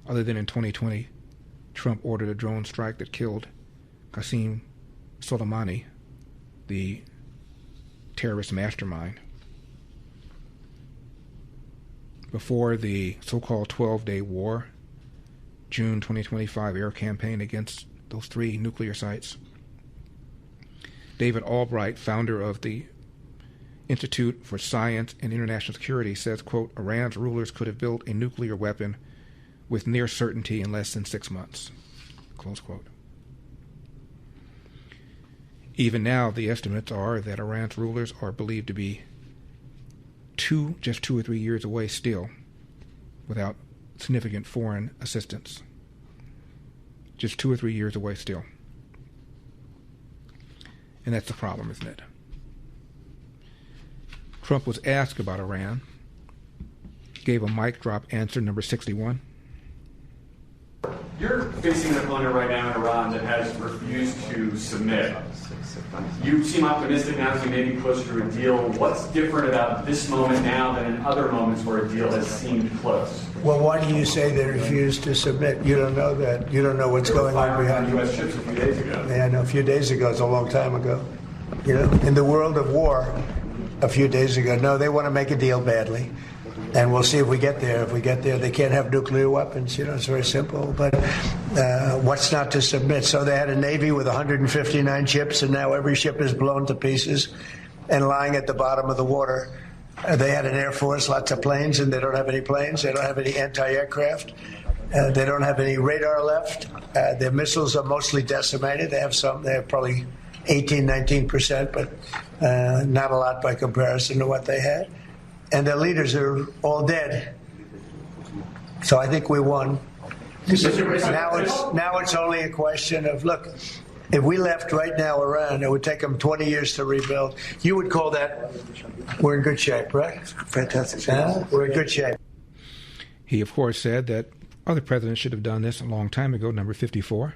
other than in 2020, Trump ordered a drone strike that killed Qasem Soleimani, the terrorist mastermind. Before the so-called 12-day war, June 2025 air campaign against those 3 nuclear sites, David Albright, founder of the Institute for Science and International Security, says, quote, Iran's rulers could have built a nuclear weapon with near certainty in less than 6 months, close quote. Even now, the estimates are that Iran's rulers are believed to be just 2 or 3 years away still, without significant foreign assistance. Just 2 or 3 years away still. And that's the problem, isn't it? Trump was asked about Iran, gave a mic drop answer number 61. You're facing an opponent right now in Iran that has refused to submit. You seem optimistic now as you maybe push through a deal. What's different about this moment now than in other moments where a deal has seemed close? Well, why do you say they refused to submit? You don't know that. You don't know what's going on behind U.S. ships a few days ago. Yeah, I know. A few days ago is a long time ago. You know, in the world of war, a few days ago. No, they want to make a deal badly. And we'll see if we get there. If we get there, they can't have nuclear weapons. You know, it's very simple. But what's not to submit? So they had a Navy with 159 ships, and now every ship is blown to pieces and lying at the bottom of the water. They had an Air Force, lots of planes, and they don't have any planes. They don't have any anti-aircraft. They don't have any radar left. Their missiles are mostly decimated. They have some. They have probably 18, 19%, but not a lot by comparison to what they had. And their leaders are all dead. So I think we won. Now it's only a question of, look, if we left right now Iran, it would take them 20 years to rebuild. You would call that, we're in good shape, right? Fantastic shape. We're in good shape. He, of course, said that other presidents should have done this a long time ago, number 54.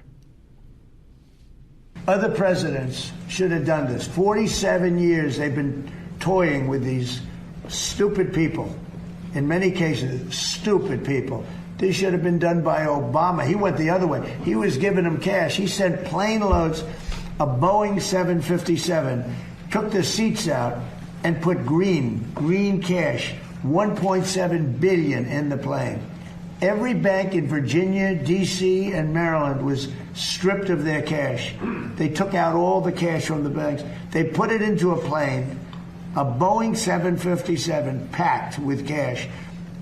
Other presidents should have done this. 47 years they've been toying with these stupid people. In many cases, stupid people. This should have been done by Obama. He went the other way. He was giving them cash. He sent plane loads of Boeing 757, took the seats out, and put green cash, $1.7 billion in the plane. Every bank in Virginia, D.C., and Maryland was stripped of their cash. They took out all the cash from the banks. They put it into a plane, a Boeing 757 packed with cash,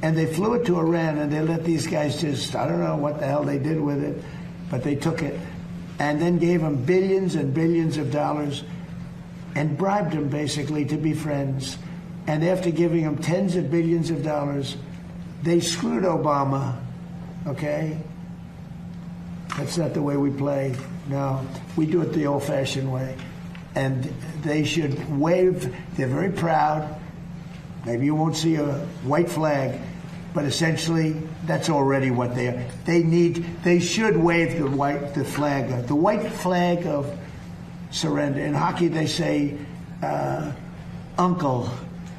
and they flew it to Iran, and they let these guys just, I don't know what the hell they did with it, but they took it and then gave them billions and billions of dollars and bribed them basically to be friends. And after giving them tens of billions of dollars, they screwed Obama, okay? That's not the way we play. No, we do it the old-fashioned way. And they should wave. They're very proud. Maybe you won't see a white flag, but essentially that's already what they are. They should wave the white flag of surrender. In hockey, they say uncle,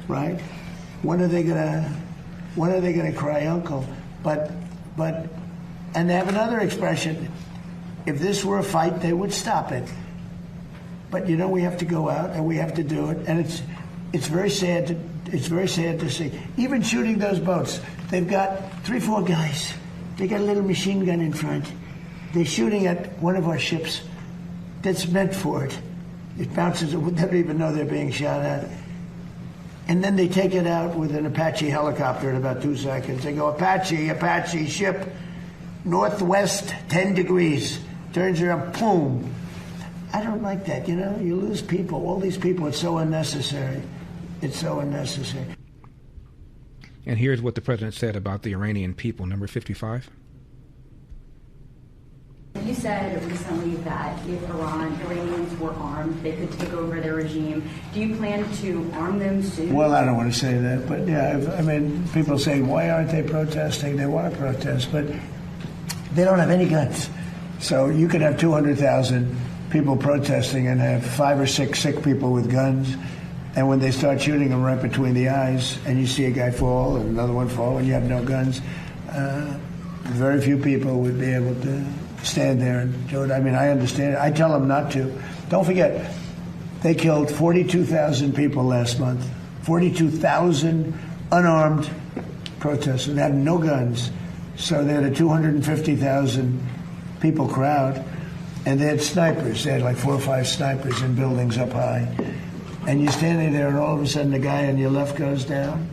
right? When are they gonna cry uncle? But and they have another expression. If this were a fight, they would stop it. But you know, we have to go out and we have to do it, and it's very sad to see. Even shooting those boats, they've got 3-4 guys. They got a little machine gun in front. They're shooting at one of our ships that's meant for it. It bounces. They don't even know they're being shot at. And then they take it out with an Apache helicopter in about 2 seconds. They go, Apache ship, northwest 10 degrees. Turns around, boom. I don't like that, you know? You lose people. All these people, it's so unnecessary. It's so unnecessary. And here's what the president said about the Iranian people, number 55. You said recently that if Iranians were armed, they could take over their regime. Do you plan to arm them soon? Well, I don't want to say that, but yeah, I mean, people say, why aren't they protesting? They want to protest, but they don't have any guns. So you could have 200,000 people protesting and have 5 or 6 sick people with guns. And when they start shooting them right between the eyes and you see a guy fall and another one fall and you have no guns, very few people would be able to stand there and do it. I mean, I understand it. I tell them not to. Don't forget, they killed 42,000 people last month. 42,000 unarmed protesters. They had no guns. So they had a 250,000 people crowd. And they had snipers. They had like 4 or 5 snipers in buildings up high. And you're standing there and all of a sudden the guy on your left goes down.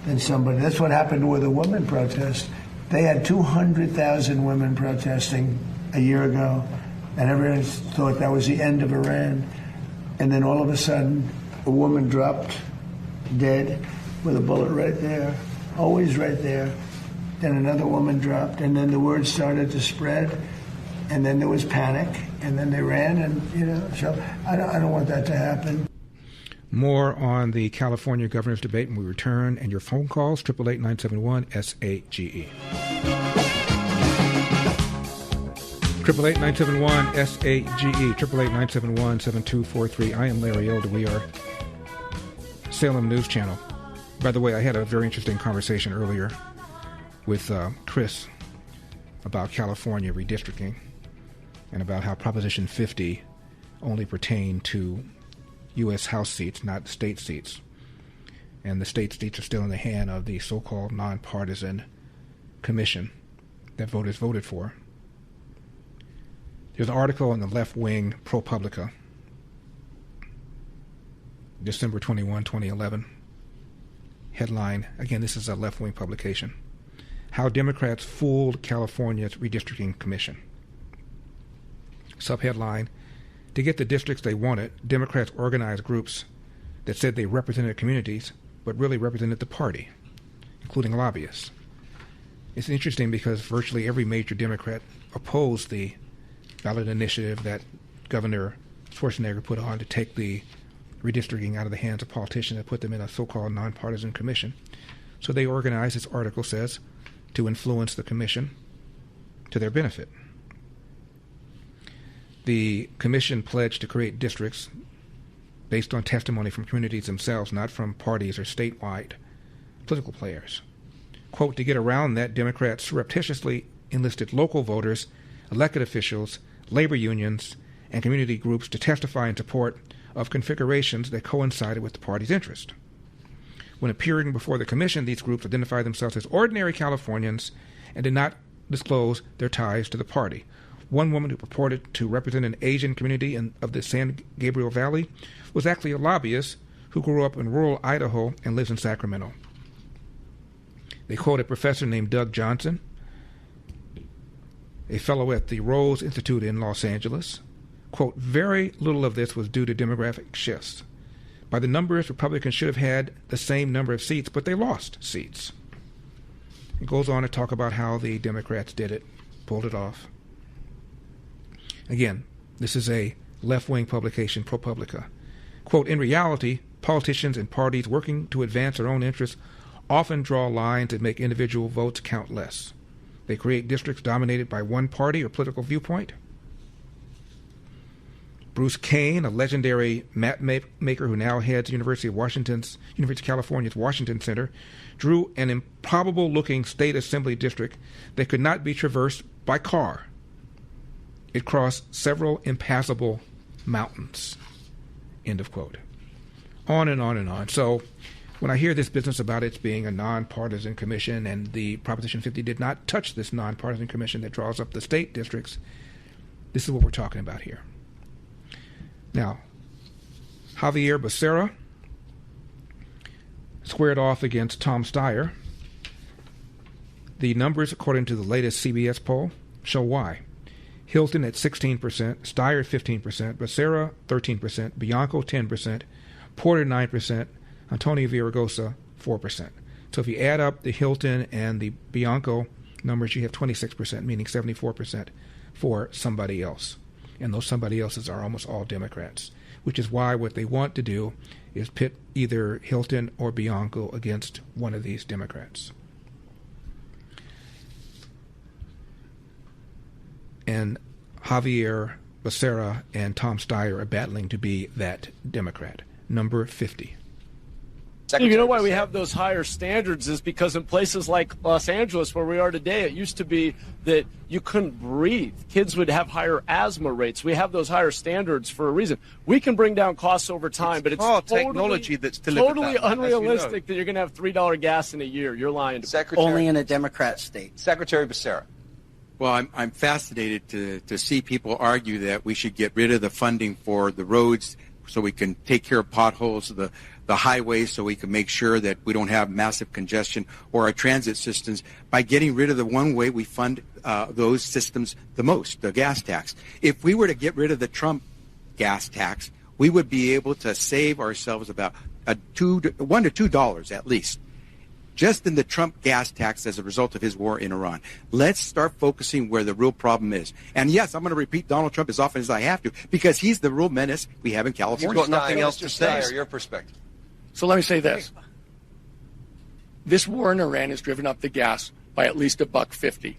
Then somebody, that's what happened with a women protest. They had 200,000 women protesting a year ago, and everyone thought that was the end of Iran. And then all of a sudden, a woman dropped dead with a bullet right there, always right there. Then another woman dropped, and then the word started to spread, and then there was panic, and then they ran, and, you know, so I don't want that to happen. More on the California governor's debate when we return, and your phone calls, 888-971-SAGE. 888-971-SAGE, 888-971-7243. I am Larry Elder. We are Salem News Channel. By the way, I had a very interesting conversation earlier with Chris about California redistricting and about how Proposition 50 only pertained to U.S. House seats, not state seats. And the state seats are still in the hand of the so-called nonpartisan commission that voters voted for. There's an article in the left-wing ProPublica, December 21, 2011. Headline, again, this is a left-wing publication, How Democrats Fooled California's Redistricting Commission. Subheadline, to get the districts they wanted, Democrats organized groups that said they represented communities, but really represented the party, including lobbyists. It's interesting because virtually every major Democrat opposed the ballot initiative that Governor Schwarzenegger put on to take the redistricting out of the hands of politicians and put them in a so-called nonpartisan commission. So they organized, this article says, to influence the commission to their benefit. The commission pledged to create districts based on testimony from communities themselves, not from parties or statewide political players. Quote, to get around that, Democrats surreptitiously enlisted local voters, elected officials, labor unions, and community groups to testify in support of configurations that coincided with the party's interest. When appearing before the commission, these groups identified themselves as ordinary Californians and did not disclose their ties to the party. One woman who purported to represent an Asian community of the San Gabriel Valley was actually a lobbyist who grew up in rural Idaho and lives in Sacramento. They quote a professor named Doug Johnson, a fellow at the Rose Institute in Los Angeles. Quote, very little of this was due to demographic shifts. By the numbers, Republicans should have had the same number of seats, but they lost seats. It goes on to talk about how the Democrats did it, pulled it off. Again, this is a left-wing publication, ProPublica. Quote, in reality, politicians and parties working to advance their own interests often draw lines that make individual votes count less. They create districts dominated by one party or political viewpoint. Bruce Kane, a legendary map maker who now heads University of California's Washington Center, drew an improbable-looking state assembly district that could not be traversed by car. It crossed several impassable mountains. End of quote. On and on and on. So when I hear this business about it being a nonpartisan commission and the Proposition 50 did not touch this nonpartisan commission that draws up the state districts, this is what we're talking about here. Now, Javier Becerra squared off against Tom Steyer. The numbers, according to the latest CBS poll, show why. Hilton at 16%, Steyer at 15%, Becerra 13%, Bianco 10%, Porter 9%, Antonio Villaraigosa 4%. So if you add up the Hilton and the Bianco numbers, you have 26%, meaning 74% for somebody else. And those somebody else's are almost all Democrats, which is why what they want to do is pit either Hilton or Bianco against one of these Democrats. And Javier Becerra and Tom Steyer are battling to be that Democrat, number 50. You know why we have those higher standards is because in places like Los Angeles, where we are today, it used to be that you couldn't breathe. Kids would have higher asthma rates. We have those higher standards for a reason. We can bring down costs over time, but it's technology that's totally unrealistic that you're going to have $3 gas in a year. You're lying to me. Only in a Democrat state. Secretary Becerra. Well, I'm fascinated to see people argue that we should get rid of the funding for the roads so we can take care of potholes, the highways, so we can make sure that we don't have massive congestion, or our transit systems, by getting rid of the one way we fund those systems the most, the gas tax. If we were to get rid of the Trump gas tax, we would be able to save ourselves about $1 to $2 at least, just in the Trump gas tax as a result of his war in Iran. Let's start focusing where the real problem is. And yes, I'm going to repeat Donald Trump as often as I have to, because he's the real menace we have in California. You've got nothing else to say. Your perspective. So let me say this. This war in Iran has driven up the gas by at least $1.50.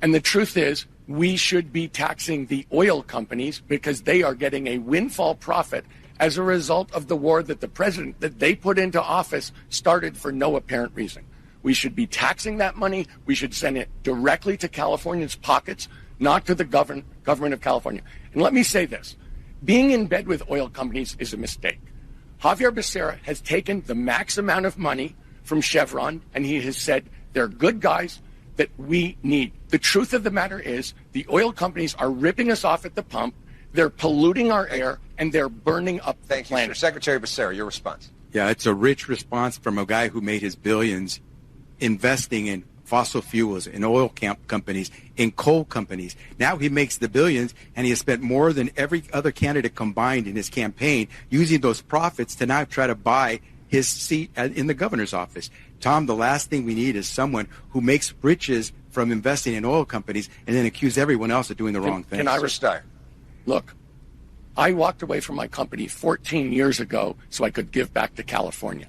And the truth is, we should be taxing the oil companies because they are getting a windfall profit as a result of the war that the president that they put into office started for no apparent reason. We should be taxing that money. We should send it directly to Californians' pockets, not to the government of California. And let me say this. Being in bed with oil companies is a mistake. Javier Becerra has taken the max amount of money from Chevron, and he has said they're good guys that we need. The truth of the matter is the oil companies are ripping us off at the pump. They're polluting our air, and they're burning up the planet. Thank you, Secretary Becerra. Your response. Yeah, it's a rich response from a guy who made his billions investing in fossil fuels, in oil companies, in coal companies. Now he makes the billions, and he has spent more than every other candidate combined in his campaign using those profits to now try to buy his seat in the governor's office. Tom, the last thing we need is someone who makes riches from investing in oil companies and then accuse everyone else of doing the wrong thing. Can I retire? Look, I walked away from my company 14 years ago so I could give back to California.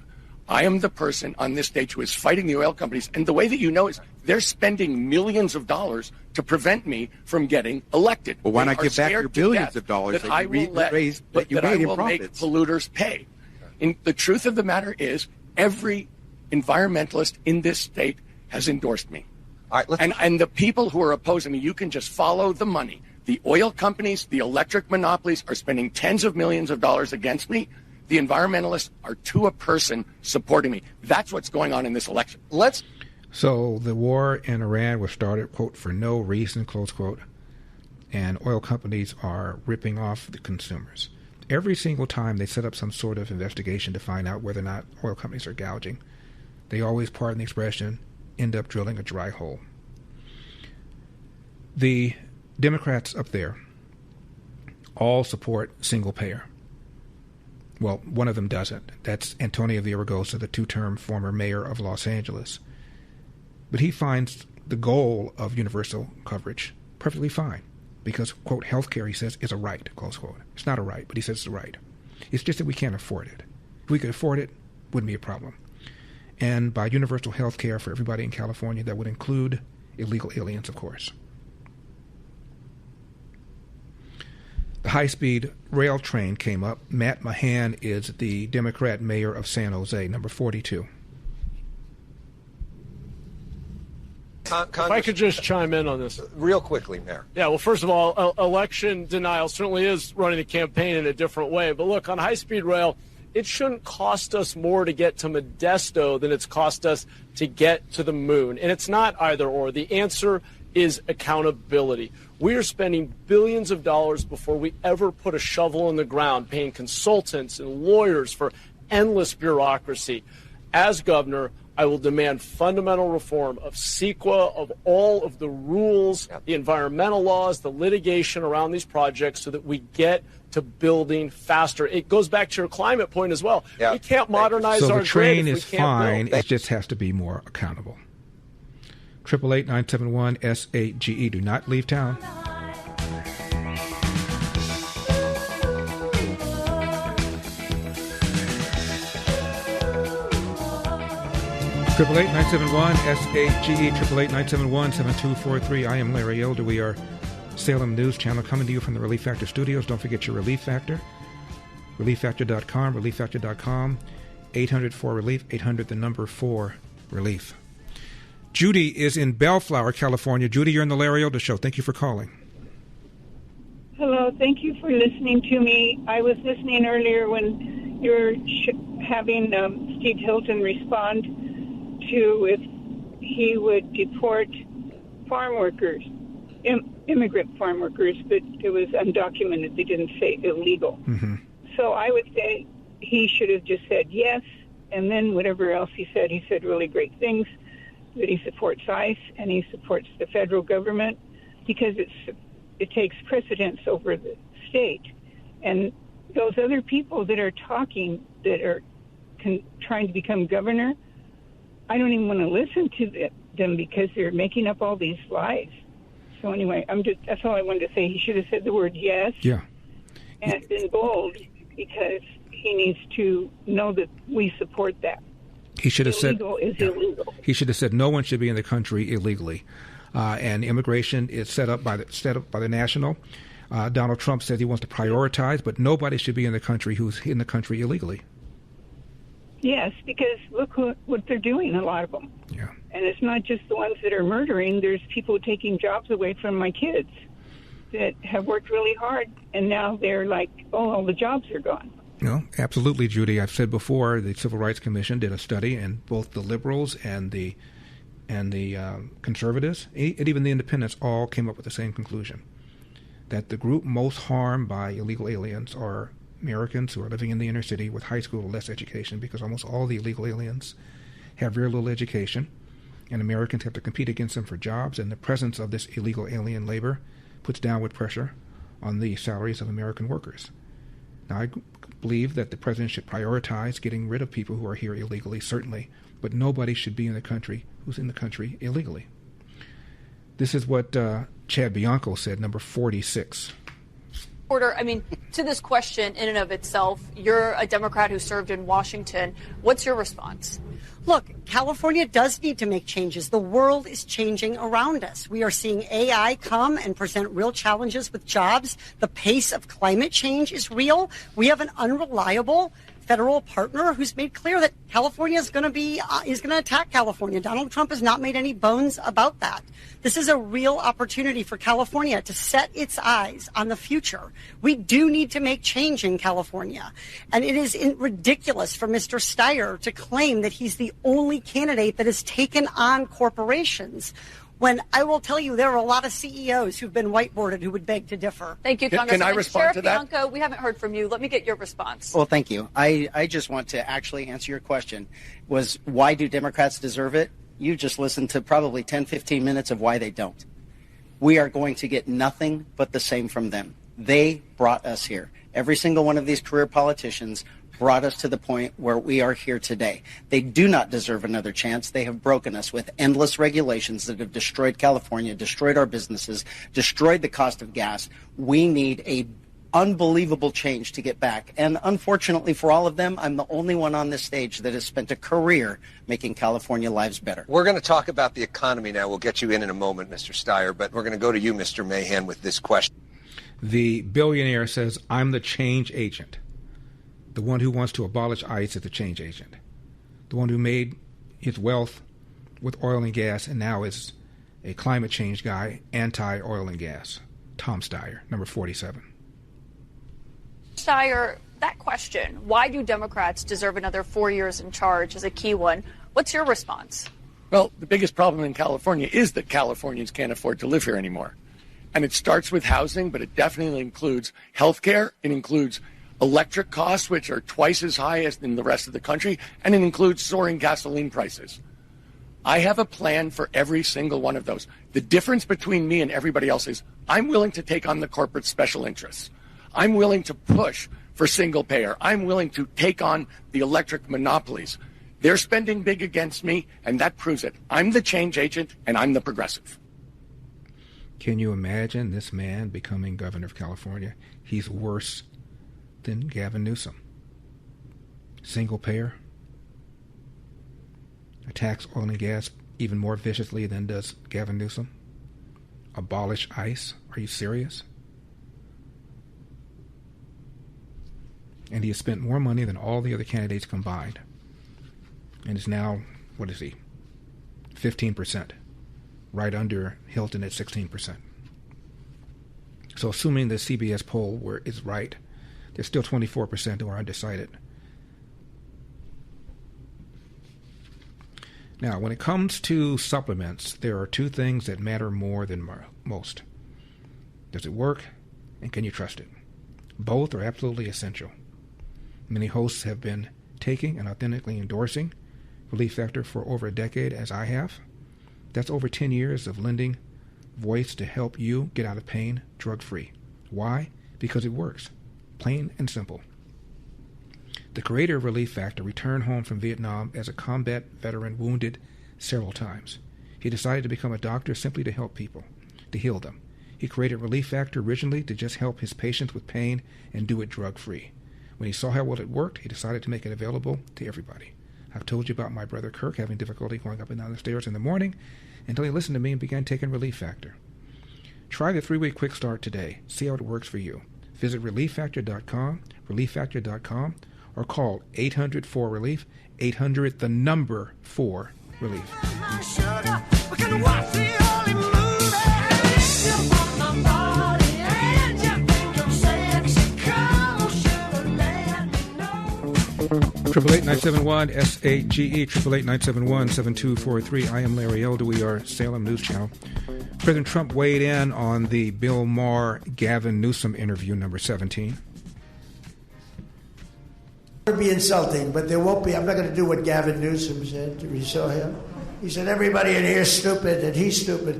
I am the person on this stage who is fighting the oil companies. And the way that you know is they're spending millions of dollars to prevent me from getting elected. Well, why not give back your billions of dollars that I will make polluters pay? And the truth of the matter is every environmentalist in this state has endorsed me. All right, and the people who are opposing me, you can just follow the money. The oil companies, the electric monopolies are spending tens of millions of dollars against me. The environmentalists are to a person supporting me. That's what's going on in this election. So the war in Iran was started, quote, for no reason, close quote, and oil companies are ripping off the consumers. Every single time they set up some sort of investigation to find out whether or not oil companies are gouging, they always, pardon the expression, end up drilling a dry hole. The Democrats up there all support single payer. Well, one of them doesn't. That's Antonio Villaraigosa, the two-term former mayor of Los Angeles. But he finds the goal of universal coverage perfectly fine because, quote, healthcare, he says, is a right, close quote. It's not a right, but he says it's a right. It's just that we can't afford it. If we could afford it, it wouldn't be a problem. And by universal health care for everybody in California, that would include illegal aliens, of course. The high-speed rail train came up. Matt Mahan is the Democrat mayor of San Jose, number 42. If I could just chime in on this. Real quickly, Mayor. Yeah, well, first of all, election denial certainly is running the campaign in a different way. But look, on high-speed rail, it shouldn't cost us more to get to Modesto than it's cost us to get to the moon. And it's not either or. The answer is accountability. We are spending billions of dollars before we ever put a shovel in the ground, paying consultants and lawyers for endless bureaucracy. As governor, I will demand fundamental reform of CEQA, of all of the rules, the environmental laws, the litigation around these projects so that we get to building faster. It goes back to your climate point as well. Yeah. We can't modernize our grid. So the train is we can't fine. build. It just has to be more accountable. 888-971-SAGE. Do not leave town. Triple 8-971-SAGE, 888-971-7243. I am Larry Elder. We are Salem News Channel coming to you from the Relief Factor studios. Don't forget your Relief Factor. ReliefFactor.com, ReliefFactor.com, 800-4RELIEF, 800-4RELIEF. Judy is in Bellflower, California. Judy, you're in the Larry Elder Show. Thank you for calling. Hello. Thank you for listening to me. I was listening earlier when you were having Steve Hilton respond to if he would deport farm workers, immigrant farm workers, but it was undocumented. They didn't say illegal. Mm-hmm. So I would say he should have just said yes, and then whatever else he said really great things, that he supports ICE and he supports the federal government because it takes precedence over the state. And those other people that are talking, that are trying to become governor, I don't even want to listen to them because they're making up all these lies. So anyway, that's all I wanted to say. He should have said the word yes. Yeah. And been bold because he needs to know that we support that. He should have illegal said is illegal. He should have said no one should be in the country illegally. and immigration is set up by the national. Donald Trump says he wants to prioritize, but nobody should be in the country who's in the country illegally. Yes, because look what they're doing, a lot of them. Yeah. And it's not just the ones that are murdering. There's people taking jobs away from my kids that have worked really hard, and now they're like, oh, all the jobs are gone. No, absolutely, Judy. I've said before, the Civil Rights Commission did a study, and both the liberals and the conservatives, and even the independents, all came up with the same conclusion, that the group most harmed by illegal aliens are Americans who are living in the inner city with high school or less education, because almost all the illegal aliens have very little education, and Americans have to compete against them for jobs, and the presence of this illegal alien labor puts downward pressure on the salaries of American workers. Now, I believe that the president should prioritize getting rid of people who are here illegally, certainly, but nobody should be in the country who's in the country illegally. This is what Chad Bianco said, number 46. Porter, I mean, to this question in and of itself, you're a Democrat who served in Washington. What's your response? Look, California does need to make changes. The world is changing around us. We are seeing AI come and present real challenges with jobs. The pace of climate change is real. We have an unreliable federal partner who's made clear that California is going to attack California. Donald Trump has not made any bones about that. This is a real opportunity for California to set its eyes on the future. We do need to make change in California. And it is ridiculous for Mr. Steyer to claim that he's the only candidate that has taken on corporations, when I will tell you there are a lot of CEOs who've been whiteboarded who would beg to differ. Thank you, Congressman. Can I respond Sheriff to that? Bianco, we haven't heard from you. Let me get your response. Well, thank you. I just want to actually answer your question. Was why do Democrats deserve it? You just listened to probably 10, 15 minutes of why they don't. We are going to get nothing but the same from them. They brought us here. Every single one of these career politicians brought us to the point where we are here today. They do not deserve another chance. They have broken us with endless regulations that have destroyed California, destroyed our businesses, destroyed the cost of gas. We need a unbelievable change to get back. And unfortunately for all of them, I'm the only one on this stage that has spent a career making California lives better. We're going to talk about the economy now. We'll get you in a moment, Mr. Steyer, but we're going to go to you, Mr. Mahan, with this question. The billionaire says, I'm the change agent. The one who wants to abolish ICE is the change agent. The one who made his wealth with oil and gas and now is a climate change guy, anti-oil and gas. Tom Steyer, number 47. Steyer, that question, why do Democrats deserve another 4 years in charge, is a key one. What's your response? Well, the biggest problem in California is that Californians can't afford to live here anymore. And it starts with housing, but it definitely includes health care. It includes electric costs, which are twice as high as in the rest of the country, and it includes soaring gasoline prices. I have a plan for every single one of those. The difference between me and everybody else is I'm willing to take on the corporate special interests. I'm willing to push for single payer. I'm willing to take on the electric monopolies. They're spending big against me, and that proves it. I'm the change agent, and I'm the progressive. Can you imagine this man becoming governor of California? He's worse than Gavin Newsom. Single payer, attacks oil and gas even more viciously than does Gavin Newsom. Abolish ICE? Are you serious? And he has spent more money than all the other candidates combined. And is now, what is he? 15%. Right under Hilton at 16%. So assuming the CBS poll is right, there's still 24% who are undecided. Now, when it comes to supplements, there are two things that matter more than most. Does it work, and can you trust it? Both are absolutely essential. Many hosts have been taking and authentically endorsing Relief Factor for over a decade, as I have. That's over 10 years of lending voice to help you get out of pain drug-free. Why? Because it works. Plain and simple. The creator of Relief Factor returned home from Vietnam as a combat veteran wounded several times. He decided to become a doctor simply to help people, to heal them. He created Relief Factor originally to just help his patients with pain and do it drug-free. When he saw how well it worked, he decided to make it available to everybody. I've told you about my brother Kirk having difficulty going up and down the stairs in the morning, until he listened to me and began taking Relief Factor. Try the 3-week quick start today. See how it works for you. Visit ReliefFactor.com, ReliefFactor.com, or call 800-4-RELIEF, 800-4-RELIEF. Triple 8-971 SAGE, 888-971-7243. I am Larry Elder. We are Salem News Channel. President Trump weighed in on the Bill Maher-Gavin Newsom interview, number 17. It would be insulting, but there won't be. I'm not going to do what Gavin Newsom said. You saw him? He said, everybody in here is stupid, and he's stupid.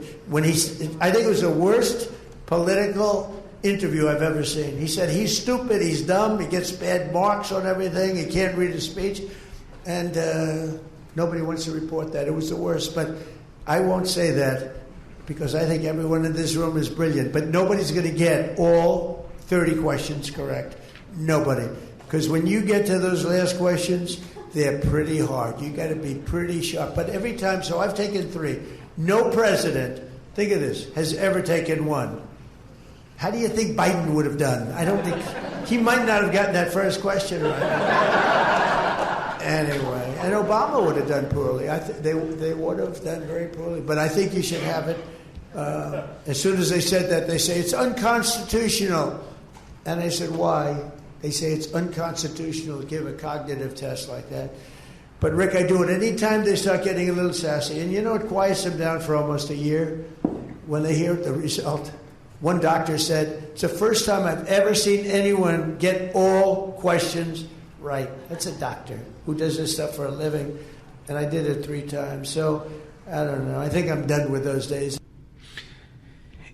I think it was the worst political interview I've ever seen. He said, he's stupid, he's dumb, he gets bad marks on everything, he can't read a speech, and nobody wants to report that. It was the worst, but I won't say that because I think everyone in this room is brilliant, but nobody's going to get all 30 questions correct. Nobody. Because when you get to those last questions, they're pretty hard. You got to be pretty sharp. But every time, so I've taken 3. No president, think of this, has ever taken 1. How do you think Biden would have done? I don't think he might not have gotten that first question right. Anyway, and Obama would have done poorly. They would have done very poorly. But I think you should have it. As soon as they said that, they say it's unconstitutional. And I said, why? They say it's unconstitutional to give a cognitive test like that. But, Rick, I do it anytime they start getting a little sassy. And you know it quiets them down for almost a year when they hear the result. One doctor said, it's the first time I've ever seen anyone get all questions right. That's a doctor who does this stuff for a living. And I did it 3 times. So, I don't know. I think I'm done with those days.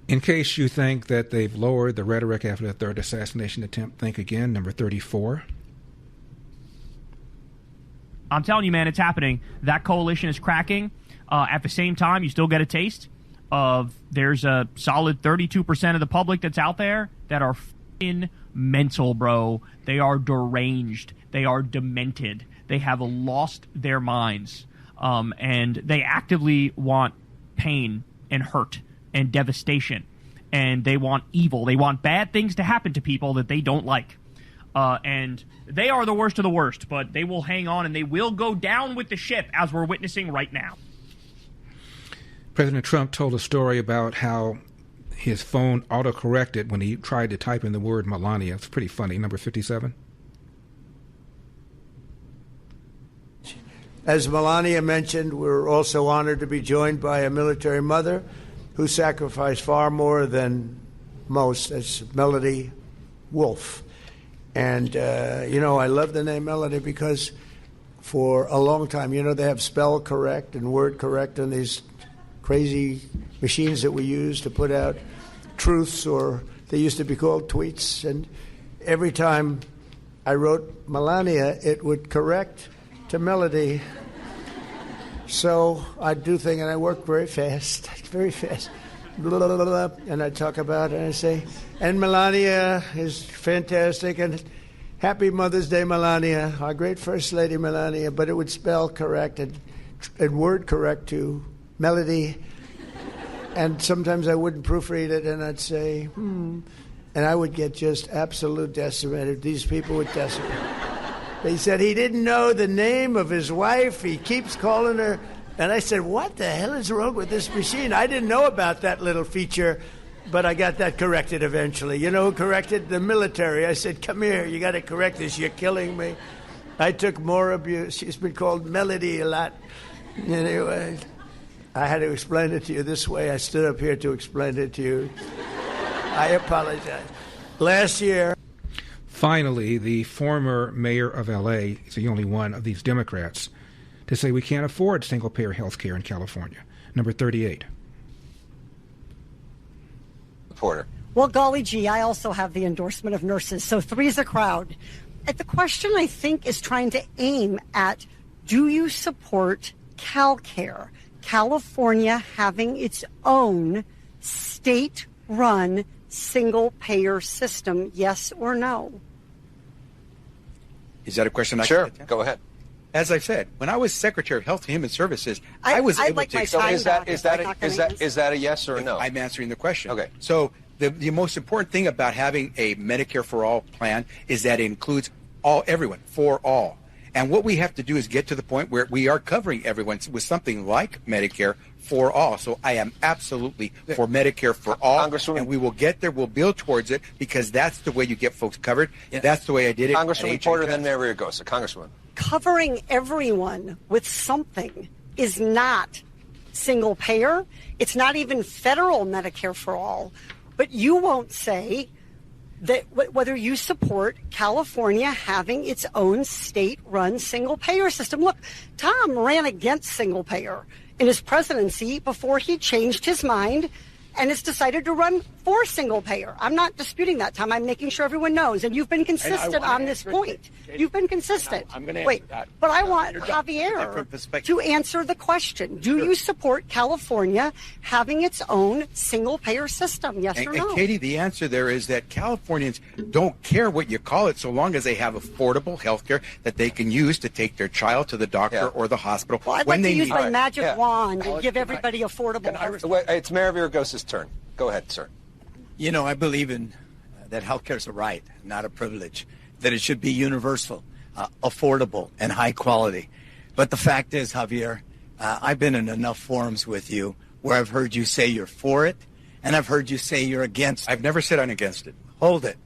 In case you think that they've lowered the rhetoric after the 3rd assassination attempt, think again, number 34. I'm telling you, man, it's happening. That coalition is cracking. At the same time, you still get a taste of there's a solid 32% of the public that's out there that are f***ing mental, bro. They are deranged. They are demented. They have lost their minds. And they actively want pain and hurt and devastation, and they want evil. They want bad things to happen to people that they don't like. And they are the worst of the worst, but they will hang on, and they will go down with the ship, as we're witnessing right now. President Trump told a story about how his phone autocorrected when he tried to type in the word Melania. It's pretty funny. Number 57. As Melania mentioned, we're also honored to be joined by a military mother who sacrificed far more than most. That's Melody Wolf. And, I love the name Melody because for a long time, they have spell correct and word correct on these crazy machines that we use to put out truths, or they used to be called tweets. And every time I wrote Melania, it would correct to Melody. So I do things, and I work very fast, and I talk about it, and I say, and Melania is fantastic, and happy Mother's Day, Melania, our great First Lady, Melania, but it would spell correct and word correct to Melody, and sometimes I wouldn't proofread it, and I'd say, and I would get just absolute decimated. These people would decimate. They said he didn't know the name of his wife. He keeps calling her. And I said, what the hell is wrong with this machine? I didn't know about that little feature, but I got that corrected eventually. You know who corrected? The military. I said, come here. You got to correct this. You're killing me. I took more abuse. She's been called Melody a lot. Anyway, I had to explain it to you this way. I stood up here to explain it to you. I apologize. Last year. Finally, the former mayor of L.A. is the only one of these Democrats to say we can't afford single-payer health care in California. Number 38. Porter. Well, golly gee, I also have the endorsement of nurses, so 3's a crowd. The question, I think, is trying to aim at, do you support CalCare, California having its own state-run single-payer system, yes or no? Is that a question I Sure, can go ahead. as I said, when I was Secretary of Health and Human Services, I was able like to. my So time is that back. is It's that not a, gonna is that answer. is that a yes or a no? I'm answering the question. Okay. So the most important thing about having a Medicare for All plan is that it includes everyone, for all. And what we have to do is get to the point where we are covering everyone with something like Medicare for all. So I am absolutely for Medicare for all, and we will get there. We'll build towards it because that's the way you get folks covered. Yeah. That's the way I did it. Congresswoman Porter, then Mary Ragosa. Congresswoman. Covering everyone with something is not single payer. It's not even federal Medicare for all. But you won't say that whether you support California having its own state-run single-payer system. Look, Tom ran against single-payer in his presidency before he changed his mind and has decided to run for single-payer. I'm not disputing that, Tom. I'm making sure everyone knows. And you've been consistent on this point. You've been consistent. I'm going to answer that. But I want Javier to answer the question. Do you support California having its own single-payer system, yes or no? And Katie, the answer there is that Californians don't care what you call it so long as they have affordable health care that they can use to take their child to the doctor or the hospital Well, I'd when like they to use need my it. magic wand and give everybody affordable health care. Wait, it's Mary Ragosa's turn. Go ahead, sir. You know, I believe in that healthcare is a right, not a privilege, that it should be universal, affordable, and high quality. But the fact is, Javier, I've been in enough forums with you where I've heard you say you're for it, and I've heard you say you're against it. I've never said I'm against it. Hold it.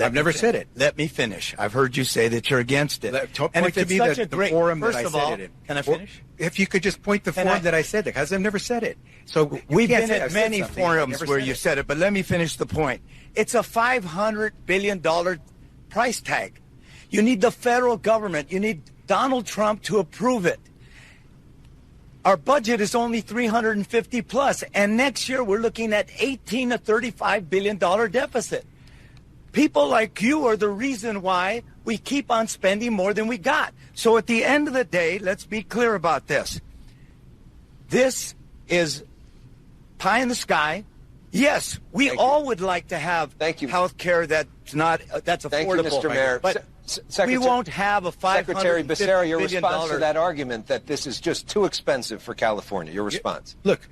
I've never said it. Let me finish. I've heard you say that you're against it. And if it's such a great forum that I said it in. Can I finish? If you could just point the forum that I said it, because I've never said it. So we've been at many forums where you said it, but let me finish the point. It's a $500 billion price tag. You need the federal government. You need Donald Trump to approve it. Our budget is only $350 plus, and next year we're looking at $18 to $35 billion deficit. People like you are the reason why we keep on spending more than we got. So at the end of the day, let's be clear about this. This is pie in the sky. Yes, we all would like to have health care that's affordable. Thank you, Mr. Mayor. But we won't have a $550 Secretary Becerra, your billion response to that argument that this is just too expensive for California. Your response. Look,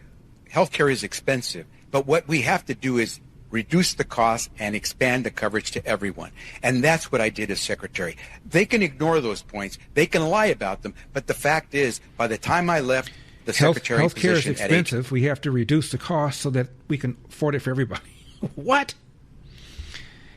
healthcare is expensive, but what we have to do is reduce the cost and expand the coverage to everyone. And that's what I did as secretary. They can ignore those points. They can lie about them. But the fact is, by the time I left the secretary healthcare is position expensive. We have to reduce the cost so that we can afford it for everybody. What?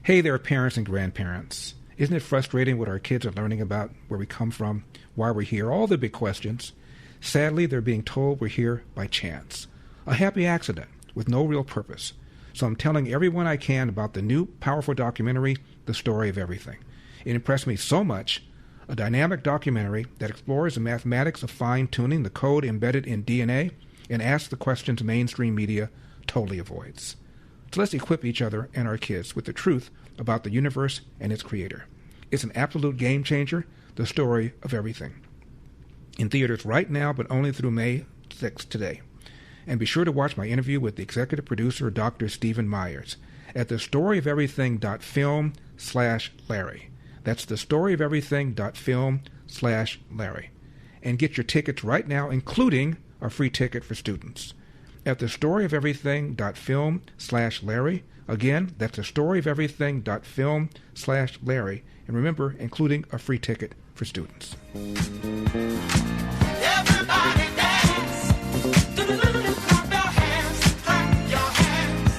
Hey there, parents and grandparents. Isn't it frustrating what our kids are learning about where we come from, why we're here, all the big questions? Sadly, they're being told we're here by chance. A happy accident with no real purpose. So I'm telling everyone I can about the new, powerful documentary, The Story of Everything. It impressed me so much, a dynamic documentary that explores the mathematics of fine-tuning the code embedded in DNA and asks the questions mainstream media totally avoids. So let's equip each other and our kids with the truth about the universe and its creator. It's an absolute game changer, The Story of Everything. In theaters right now, but only through May 6th today. And be sure to watch my interview with the executive producer, Dr. Stephen Myers, at thestoryoferything.film/Larry. That's thestoryoferything.film/Larry. And get your tickets right now, including a free ticket for students. At thestoryoferything.film/Larry. Again, that's thestoryoferything.film/Larry. And remember, including a free ticket for students. Everybody dance. Clap your hands. Clap your hands.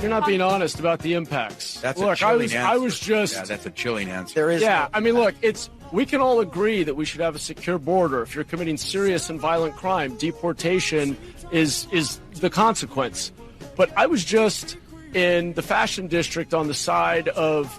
You're not being honest about the impacts. That's look, a chilling answer. I was just. Yeah, that's a chilling answer. I mean, look, we can all agree that we should have a secure border. If you're committing serious and violent crime, deportation is the consequence. But I was just in the fashion district on the side of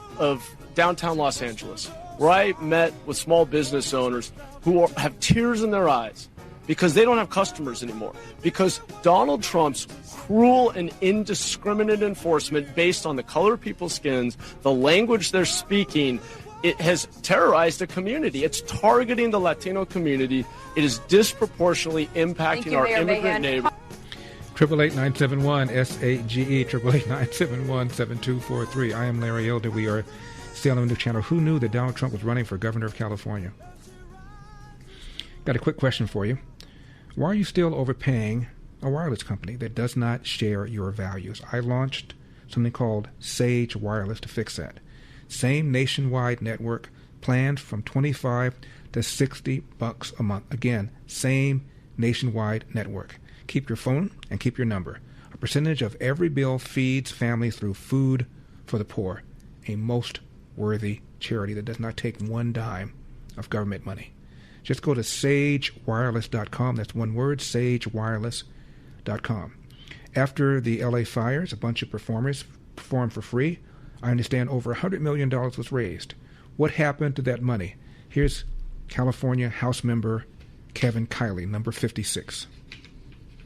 downtown Los Angeles, where I met with small business owners who have tears in their eyes because they don't have customers anymore. Because Donald Trump's cruel and indiscriminate enforcement based on the color of people's skins, the language they're speaking, it has terrorized the community. It's targeting the Latino community. It is disproportionately impacting our immigrant neighbors. 888-971-SAGE, 888-971-7243. I am Larry Elder. We are still on the new channel. Who knew that Donald Trump was running for governor of California? Got a quick question for you. Why are you still overpaying a wireless company that does not share your values? I launched something called Sage Wireless to fix that. Same nationwide network, plans from $25 to $60 a month. Again, same nationwide network. Keep your phone and keep your number. A percentage of every bill feeds families through Food for the Poor, a most worthy charity that does not take one dime of government money. Just go to sagewireless.com. That's one word, sagewireless.com. After the LA fires, a bunch of performers performed for free. I understand over $100 million was raised. What happened to that money? Here's California House member Kevin Kiley, number 56.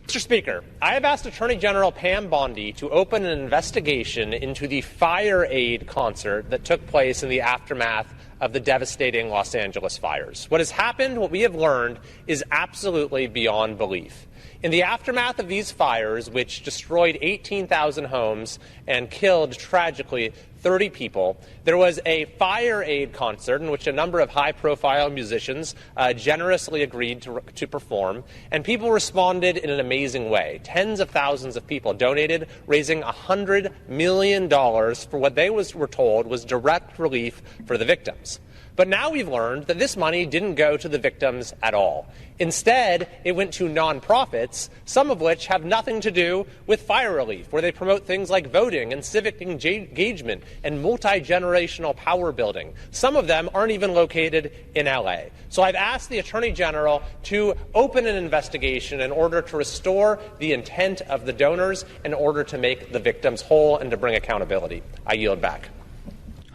Mr. Speaker, I have asked Attorney General Pam Bondi to open an investigation into the Fire Aid concert that took place in the aftermath of the devastating Los Angeles fires. What has happened, what we have learned, is absolutely beyond belief. In the aftermath of these fires, which destroyed 18,000 homes and killed, tragically, 30 people, there was a Fire Aid concert in which a number of high-profile musicians generously agreed to perform, and people responded in an amazing way. Tens of thousands of people donated, raising $100 million for what they were told was direct relief for the victims. But now we've learned that this money didn't go to the victims at all. Instead, it went to nonprofits, some of which have nothing to do with fire relief, where they promote things like voting and civic engagement and multi-generational power building. Some of them aren't even located in LA. So I've asked the Attorney General to open an investigation in order to restore the intent of the donors, in order to make the victims whole and to bring accountability. I yield back.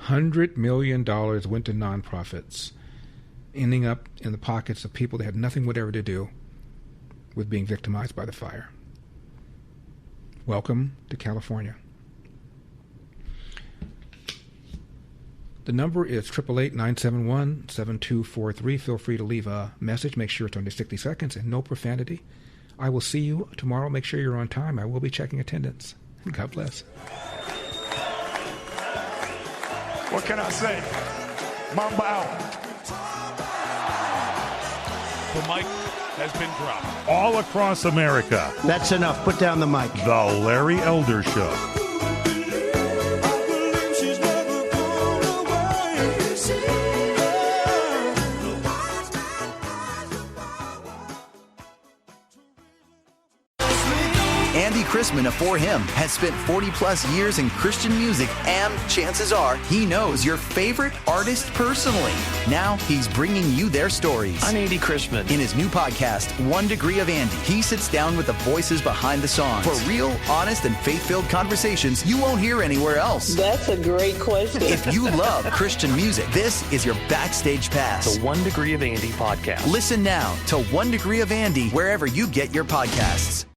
$100 million went to nonprofits, ending up in the pockets of people that had nothing whatever to do with being victimized by the fire. Welcome to California. The number is 888-971-7243. Feel free to leave a message. Make sure it's under 60 seconds and no profanity. I will see you tomorrow. Make sure you're on time. I will be checking attendance. God bless. What can I say? Mamba out. The mic has been dropped. All across America. That's enough. Put down the mic. The Larry Elder Show. Andy Chrisman of For Him has spent 40-plus years in Christian music, and chances are he knows your favorite artist personally. Now he's bringing you their stories. I'm Andy Chrisman. In his new podcast, 1 Degree of Andy, he sits down with the voices behind the songs for real, honest, and faith-filled conversations you won't hear anywhere else. That's a great question. If you love Christian music, this is your backstage pass. The 1 Degree of Andy podcast. Listen now to 1 Degree of Andy wherever you get your podcasts.